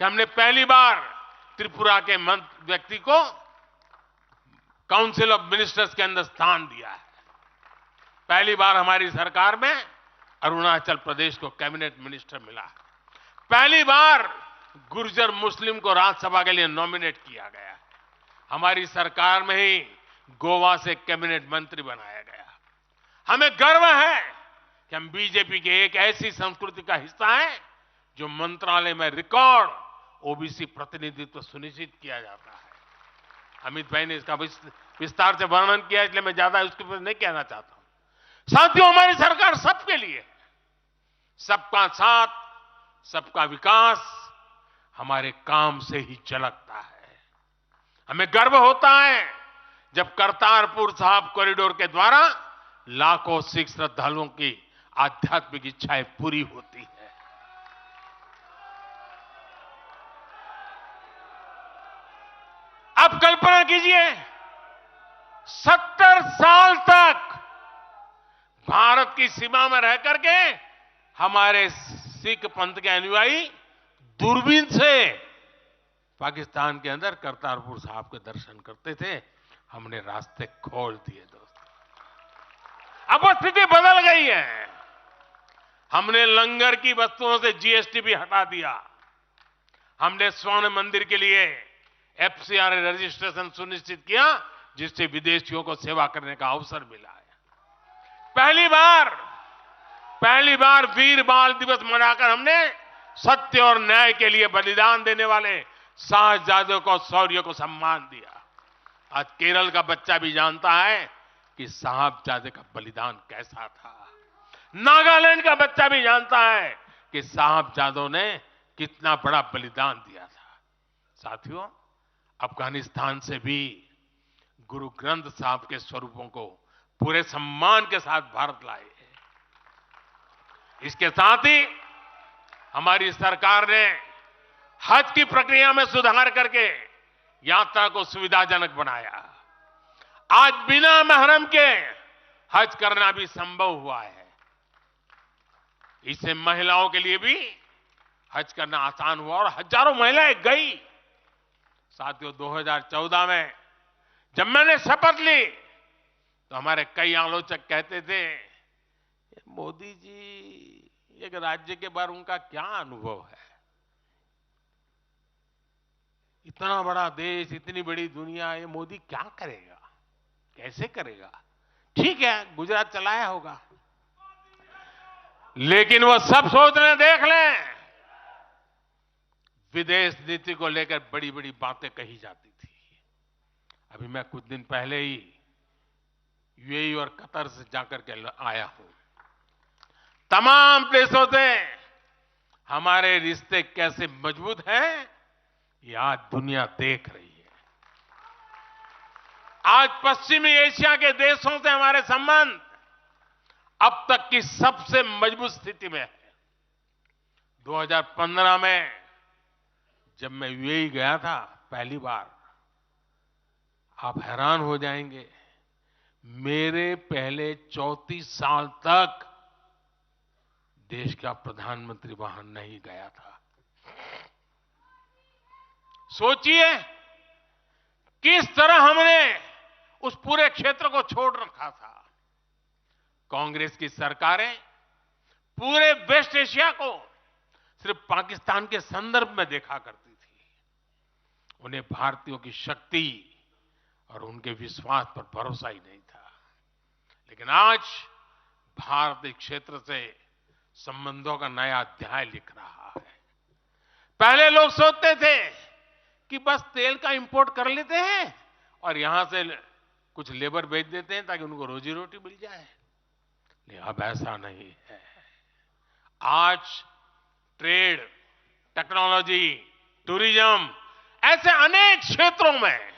कि हमने पहली बार त्रिपुरा के व्यक्ति को काउंसिल ऑफ मिनिस्टर्स के अंदर स्थान दिया है। पहली बार हमारी सरकार में अरुणाचल प्रदेश को कैबिनेट मिनिस्टर मिला है। पहली बार गुर्जर मुस्लिम को राज्यसभा के लिए नॉमिनेट किया गया है। हमारी सरकार में ही गोवा से कैबिनेट मंत्री बनाया गया। हमें गर्व है कि हम बीजेपी के एक ऐसी संस्कृति का हिस्सा है जो मंत्रालय में रिकॉर्ड ओबीसी प्रतिनिधित्व सुनिश्चित किया जाता है। अमित भाई ने इसका विस्तार से वर्णन किया, इसलिए मैं ज्यादा उसके ऊपर नहीं कहना चाहता हूं। साथियों, हमारी सरकार सबके लिए है। सबका साथ, सबका विकास हमारे काम से ही झलकता है। हमें गर्व होता है जब करतारपुर साहिब कॉरिडोर के द्वारा लाखों सिख श्रद्धालुओं की आध्यात्मिक इच्छाएं पूरी होती है। अब कल्पना कीजिए, 70 साल तक भारत की सीमा में रह करके हमारे सिख पंथ के अनुयायी दूरबीन से पाकिस्तान के अंदर करतारपुर साहिब के दर्शन करते थे। हमने रास्ते खोल दिए दोस्तों। अब वो स्थिति बदल गई है। हमने लंगर की वस्तुओं से जीएसटी भी हटा दिया। हमने स्वर्ण मंदिर के लिए एफसीआर रजिस्ट्रेशन सुनिश्चित किया, जिससे विदेशियों को सेवा करने का अवसर मिला है। पहली बार वीर बाल दिवस मनाकर हमने सत्य और न्याय के लिए बलिदान देने वाले साहसजादों को, शौर्य को सम्मान दिया। आज केरल का बच्चा भी जानता है कि साहबजादे का बलिदान कैसा था। नागालैंड का बच्चा भी जानता है कि साहबजादों ने कितना बड़ा बलिदान दिया था। साथियों, अफगानिस्तान से भी गुरु ग्रंथ साहब के स्वरूपों को पूरे सम्मान के साथ भारत लाए। इसके साथ ही हमारी सरकार ने हज की प्रक्रिया में सुधार करके यात्रा को सुविधाजनक बनाया। आज बिना महरम के हज करना भी संभव हुआ है। इससे महिलाओं के लिए भी हज करना आसान हुआ और हजारों महिलाएं गई। साथियों, 2014 में जब मैंने शपथ ली तो हमारे कई आलोचक कहते थे, मोदी जी एक राज्य के बारे उनका क्या अनुभव है, इतना बड़ा देश, इतनी बड़ी दुनिया, ये मोदी क्या करेगा, कैसे करेगा। ठीक है, गुजरात चलाया होगा, लेकिन वो सब सोचने देख लें, विदेश नीति को लेकर बड़ी बड़ी बातें कही जाती थी। अभी मैं कुछ दिन पहले ही यूएई और कतर से जाकर के आया हूं। तमाम देशों से हमारे रिश्ते कैसे मजबूत हैं, ये आज दुनिया देख रही है। आज पश्चिमी एशिया के देशों से हमारे संबंध अब तक की सबसे मजबूत स्थिति में है। 2015 में जब मैं यूएई गया था पहली बार, आप हैरान हो जाएंगे, मेरे पहले 34 साल तक देश का प्रधानमंत्री वहां नहीं गया था। सोचिए किस तरह हमने उस पूरे क्षेत्र को छोड़ रखा था। कांग्रेस की सरकारें पूरे वेस्ट एशिया को सिर्फ पाकिस्तान के संदर्भ में देखा करती थी। उन्हें भारतीयों की शक्ति और उनके विश्वास पर भरोसा ही नहीं था। लेकिन आज भारत इस क्षेत्र से संबंधों का नया अध्याय लिख रहा है। पहले लोग सोचते थे कि बस तेल का इंपोर्ट कर लेते हैं और यहां से कुछ लेबर भेज देते हैं ताकि उनको रोजी रोटी मिल जाए, लेकिन अब ऐसा नहीं है। आज ट्रेड, टेक्नोलॉजी, टूरिज्म, ऐसे अनेक क्षेत्रों में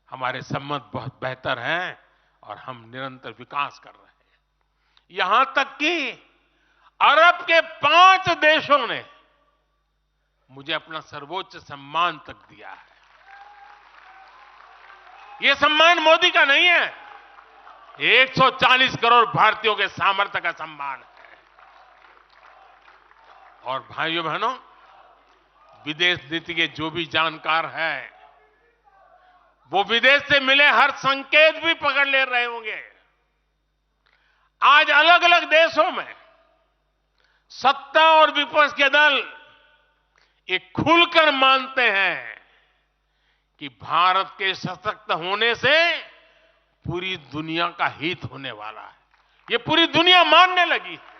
हमारे संबंध बहुत बेहतर हैं और हम निरंतर विकास कर रहे हैं। यहां तक कि अरब के 5 देशों ने मुझे अपना सर्वोच्च सम्मान तक दिया है। यह सम्मान मोदी का नहीं है, 140 करोड़ भारतीयों के सामर्थ्य का सम्मान है। और भाइयों बहनों, विदेश नीति के जो भी जानकार हैं, वो विदेश से मिले हर संकेत भी पकड़ ले रहे होंगे। आज अलग अलग देशों में सत्ता और विपक्ष के दल ये खुलकर मानते हैं कि भारत के सशक्त होने से पूरी दुनिया का हित होने वाला है। ये पूरी दुनिया मानने लगी है।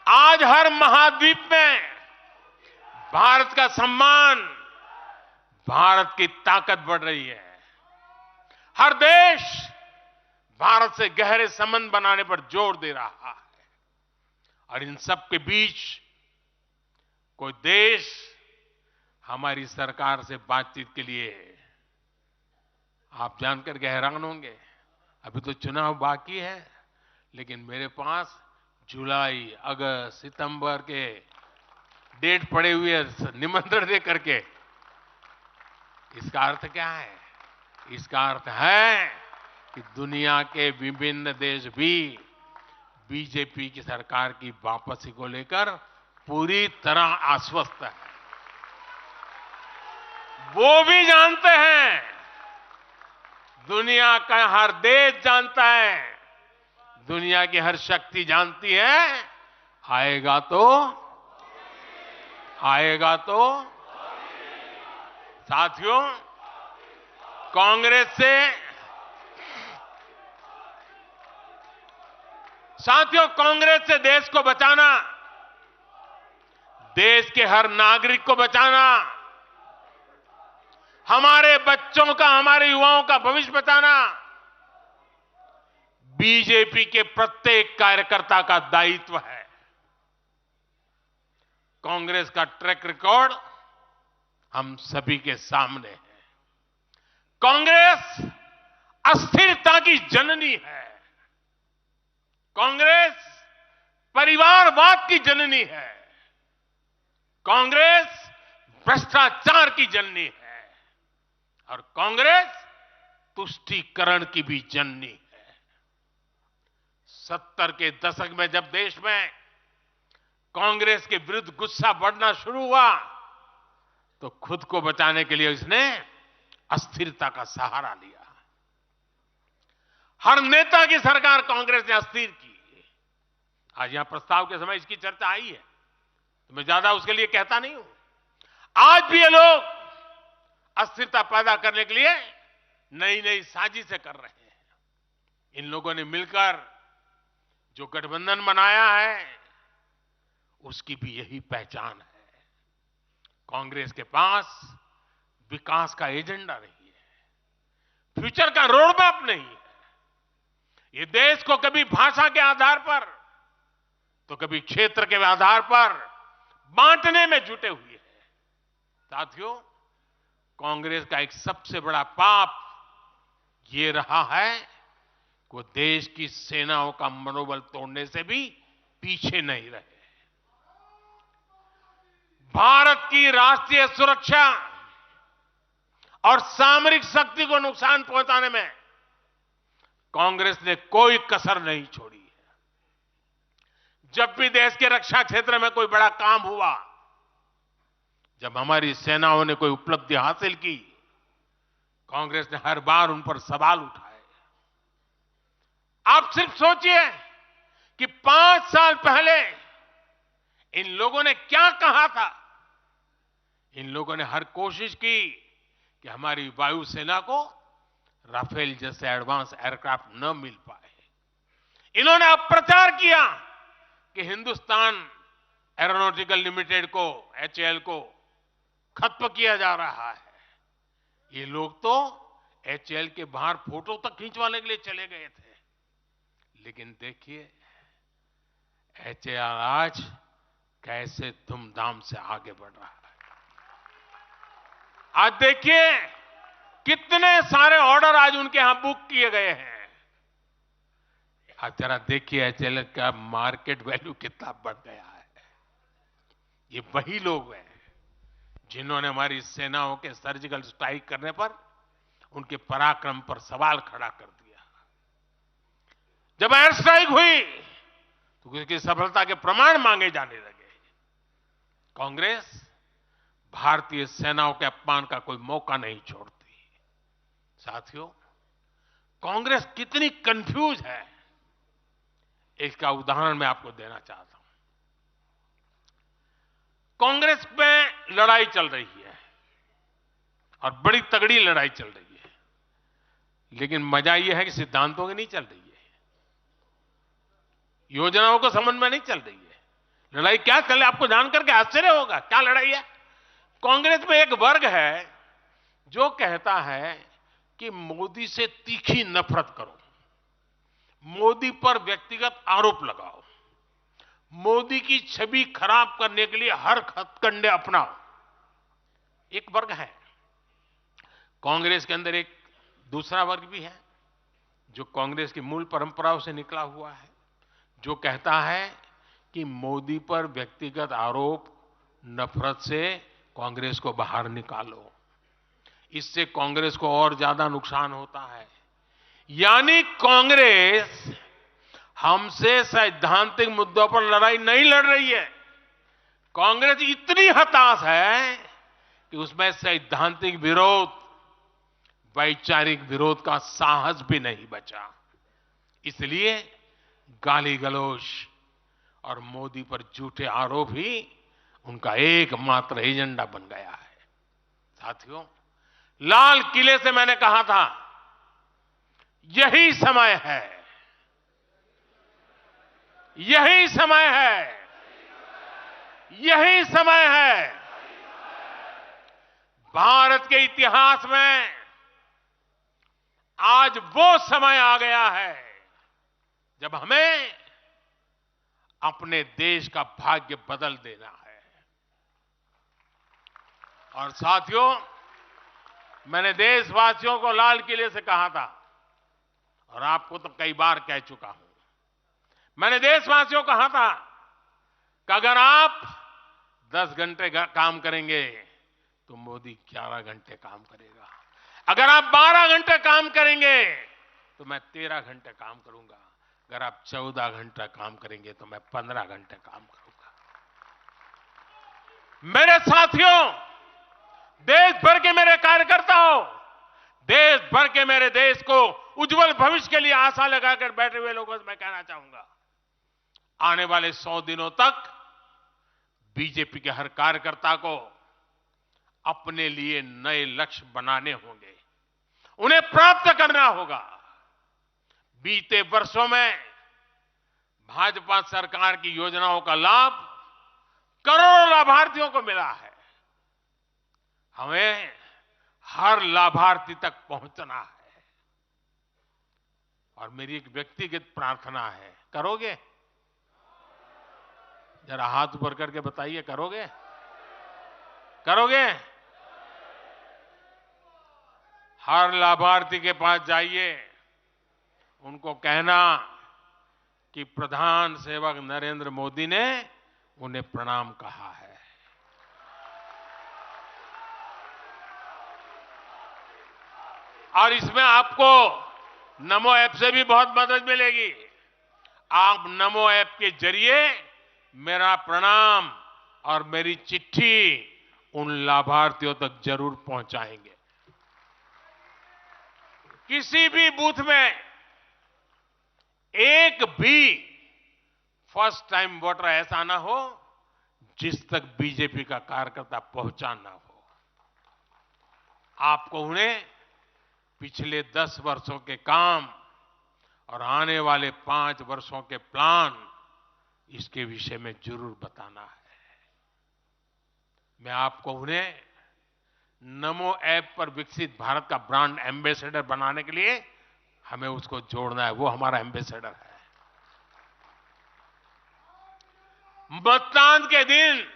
आज हर महाद्वीप में भारत का सम्मान, भारत की ताकत बढ़ रही है। हर देश भारत से गहरे संबंध बनाने पर जोर दे रहा है। और इन सब के बीच कोई देश हमारी सरकार से बातचीत के लिए, आप जानकर के हैरान होंगे, अभी तो चुनाव बाकी है, लेकिन मेरे पास जुलाई, अगस्त, सितंबर के डेट पड़े हुए निमंत्रण दे करके। इसका अर्थ क्या है? इसका अर्थ है कि दुनिया के विभिन्न देश भी बीजेपी की सरकार की वापसी को लेकर पूरी तरह आश्वस्त है। वो भी जानते हैं, दुनिया का हर देश जानता है, दुनिया की हर शक्ति जानती है, आएगा तो साथियों, कांग्रेस से देश को बचाना, देश के हर नागरिक को बचाना, हमारे बच्चों का, हमारे युवाओं का भविष्य बचाना बीजेपी के प्रत्येक कार्यकर्ता का दायित्व है। कांग्रेस का ट्रैक रिकॉर्ड हम सभी के सामने है। कांग्रेस अस्थिरता की जननी है। कांग्रेस परिवारवाद की जननी है। कांग्रेस भ्रष्टाचार की जननी है और कांग्रेस तुष्टीकरण की भी जननी है। 70 के दशक में जब देश में कांग्रेस के विरुद्ध गुस्सा बढ़ना शुरू हुआ तो खुद को बचाने के लिए उसने अस्थिरता का सहारा लिया। हर नेता की सरकार कांग्रेस ने अस्थिर की। आज यहां प्रस्ताव के समय इसकी चर्चा आई है तो मैं ज्यादा उसके लिए कहता नहीं हूं। आज भी ये लोग अस्थिरता पैदा करने के लिए नई नई साजिशें कर रहे हैं। इन लोगों ने मिलकर जो गठबंधन बनाया है उसकी भी यही पहचान है। कांग्रेस के पास विकास का एजेंडा नहीं है, फ्यूचर का रोड मैप नहीं है। ये देश को कभी भाषा के आधार पर तो कभी क्षेत्र के आधार पर बांटने में जुटे हुए हैं। साथियों, कांग्रेस का एक सबसे बड़ा पाप ये रहा है कि वो देश की सेनाओं का मनोबल तोड़ने से भी पीछे नहीं रहे। भारत की राष्ट्रीय सुरक्षा और सामरिक शक्ति को नुकसान पहुंचाने में कांग्रेस ने कोई कसर नहीं छोड़ी है। जब भी देश के रक्षा क्षेत्र में कोई बड़ा काम हुआ, जब हमारी सेनाओं ने कोई उपलब्धि हासिल की, कांग्रेस ने हर बार उन पर सवाल उठाए। आप सिर्फ सोचिए कि 5 साल पहले इन लोगों ने क्या कहा था। इन लोगों ने हर कोशिश की कि हमारी वायुसेना को राफेल जैसे एडवांस एयरक्राफ्ट न मिल पाए। इन्होंने अप्रचार किया कि हिंदुस्तान एरोनॉटिकल लिमिटेड को, HAL को खत्म किया जा रहा है। ये लोग तो HAL के बाहर फोटो तक खींचवाने के लिए चले गए थे। लेकिन देखिए HAL आज कैसे धूमधाम से आगे बढ़ रहा है। आज देखिए कितने सारे ऑर्डर आज उनके यहां बुक किए गए हैं। आज जरा देखिए HAL का मार्केट वैल्यू कितना बढ़ गया है। ये वही लोग हैं जिन्होंने हमारी सेनाओं के सर्जिकल स्ट्राइक करने पर उनके पराक्रम पर सवाल खड़ा कर दिया। जब एयर स्ट्राइक हुई तो उसकी सफलता के प्रमाण मांगे जाने लगे। कांग्रेस भारतीय सेनाओं के अपमान का कोई मौका नहीं छोड़ती। साथियों, कांग्रेस कितनी कंफ्यूज है इसका उदाहरण मैं आपको देना चाहता हूं। कांग्रेस में लड़ाई चल रही है और बड़ी तगड़ी लड़ाई चल रही है, लेकिन मजा यह है कि सिद्धांतों की नहीं चल रही है, योजनाओं को समझ में नहीं चल रही है। लड़ाई क्या चल रही है आपको जानकर के आश्चर्य होगा। क्या लड़ाई है? कांग्रेस में एक वर्ग है जो कहता है कि मोदी से तीखी नफरत करो, मोदी पर व्यक्तिगत आरोप लगाओ, मोदी की छवि खराब करने के लिए हर हथकंडे अपनाओ। एक वर्ग है। कांग्रेस के अंदर एक दूसरा वर्ग भी है जो कांग्रेस की मूल परंपराओं से निकला हुआ है, जो कहता है कि मोदी पर व्यक्तिगत आरोप, नफरत से कांग्रेस को बाहर निकालो, इससे कांग्रेस को और ज्यादा नुकसान होता है। यानी कांग्रेस हमसे सैद्धांतिक मुद्दों पर लड़ाई नहीं लड़ रही है। कांग्रेस इतनी हताश है कि उसमें सैद्धांतिक विरोध, वैचारिक विरोध का साहस भी नहीं बचा। इसलिए गाली गलौज और मोदी पर झूठे आरोप ही उनका एकमात्र एजेंडा बन गया है। साथियों, लाल किले से मैंने कहा था यही समय है, यही समय है, यही समय है। भारत के इतिहास में आज वो समय आ गया है जब हमें अपने देश का भाग्य बदल देना है। और साथियों, मैंने देशवासियों को लाल किले से कहा था और आपको तो कई बार कह चुका हूं। मैंने देशवासियों को कहा था कि अगर आप 10 घंटे काम करेंगे तो मोदी 11 घंटे काम करेगा। अगर आप 12 घंटे काम करेंगे तो मैं 13 घंटे काम करूंगा। अगर आप 14 घंटा काम करेंगे तो मैं 15 घंटे काम करूंगा। मेरे साथियों, देश भर के मेरे कार्यकर्ताओं, देश भर के मेरे देश को उज्जवल भविष्य के लिए आशा लगाकर बैठे हुए लोगों से मैं कहना चाहूंगा, आने वाले 100 दिनों तक बीजेपी के हर कार्यकर्ता को अपने लिए नए लक्ष्य बनाने होंगे, उन्हें प्राप्त करना होगा। बीते वर्षों में भाजपा सरकार की योजनाओं का लाभ करोड़ों लाभार्थियों को मिला है। हमें हर लाभार्थी तक पहुंचना है। और मेरी एक व्यक्तिगत प्रार्थना है, करोगे? जरा हाथ ऊपर करके बताइए, करोगे? करोगे? हर लाभार्थी के पास जाइए, उनको कहना कि प्रधान सेवक नरेंद्र मोदी ने उन्हें प्रणाम कहा है। और इसमें आपको नमो ऐप से भी बहुत मदद मिलेगी। आप नमो ऐप के जरिए मेरा प्रणाम और मेरी चिट्ठी उन लाभार्थियों तक जरूर पहुंचाएंगे। किसी भी बूथ में एक भी फर्स्ट टाइम वोटर ऐसा ना हो जिस तक बीजेपी का कार्यकर्ता पहुंचा ना हो। आपको उन्हें पिछले 10 वर्षों के काम और आने वाले 5 वर्षों के प्लान, इसके विषय में जरूर बताना है। मैं आपको उन्हें नमो ऐप पर विकसित भारत का ब्रांड एम्बेसडर बनाने के लिए हमें उसको जोड़ना है। वो हमारा एम्बेसडर है। मतदान के दिन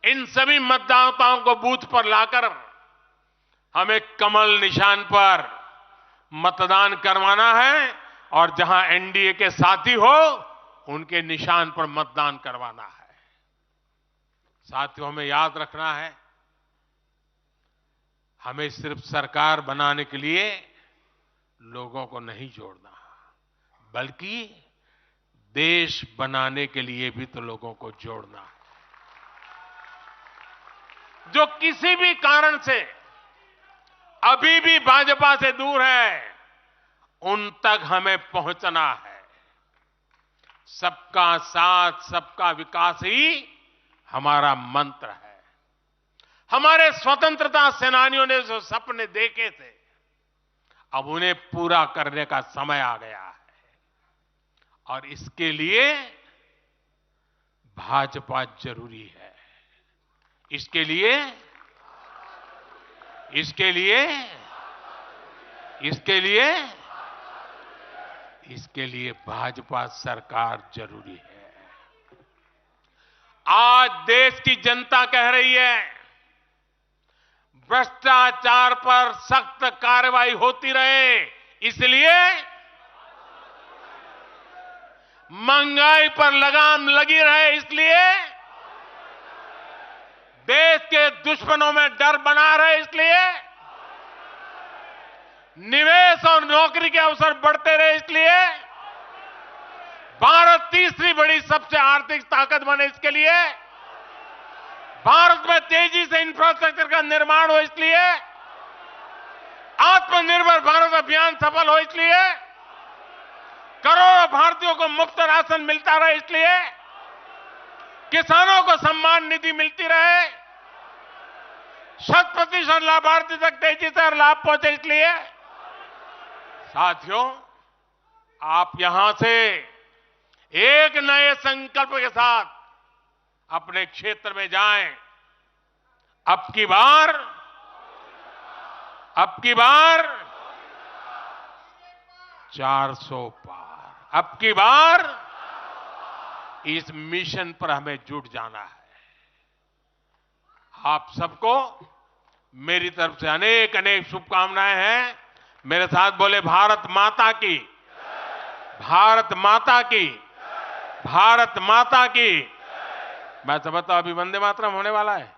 इन सभी मतदाताओं को बूथ पर लाकर हमें कमल निशान पर मतदान करवाना है और जहां एनडीए के साथी हो उनके निशान पर मतदान करवाना है। साथियों, हमें याद रखना है, हमें सिर्फ सरकार बनाने के लिए लोगों को नहीं जोड़ना, बल्कि देश बनाने के लिए भी तो लोगों को जोड़ना है। जो किसी भी कारण से अभी भी भाजपा से दूर है, उन तक हमें पहुंचना है। सबका साथ, सबका विकास ही हमारा मंत्र है। हमारे स्वतंत्रता सेनानियों ने जो सपने देखे थे, अब उन्हें पूरा करने का समय आ गया है। और इसके लिए भाजपा जरूरी है। इसके लिए भाजपा सरकार जरूरी है। आज देश की जनता कह रही है, भ्रष्टाचार पर सख्त कार्रवाई होती रहे, इसलिए महंगाई पर लगाम लगी रहे, इसलिए देश के दुश्मनों में डर बना रहे, इसलिए निवेश और नौकरी के अवसर बढ़ते रहे, इसलिए भारत तीसरी बड़ी सबसे आर्थिक ताकत बने, इसके लिए भारत में तेजी से इंफ्रास्ट्रक्चर का निर्माण हो, इसलिए आत्मनिर्भर भारत अभियान सफल हो, इसलिए करोड़ों भारतीयों को मुफ्त राशन मिलता रहे, इसलिए किसानों को सम्मान निधि मिलती रहे, 100% लाभार्थी तक तेजी से लाभ पहुंचे, इसलिए साथियों, आप यहां से एक नए संकल्प के साथ अपने क्षेत्र में जाएं। अब की बार 400 पार, अब की बार इस मिशन पर हमें जुट जाना है। आप सबको मेरी तरफ से अनेक अनेक शुभकामनाएं हैं। मेरे साथ बोले, भारत माता की, भारत माता की, भारत माता की। मैं समझता हूं अभी वंदे मातरम होने वाला है।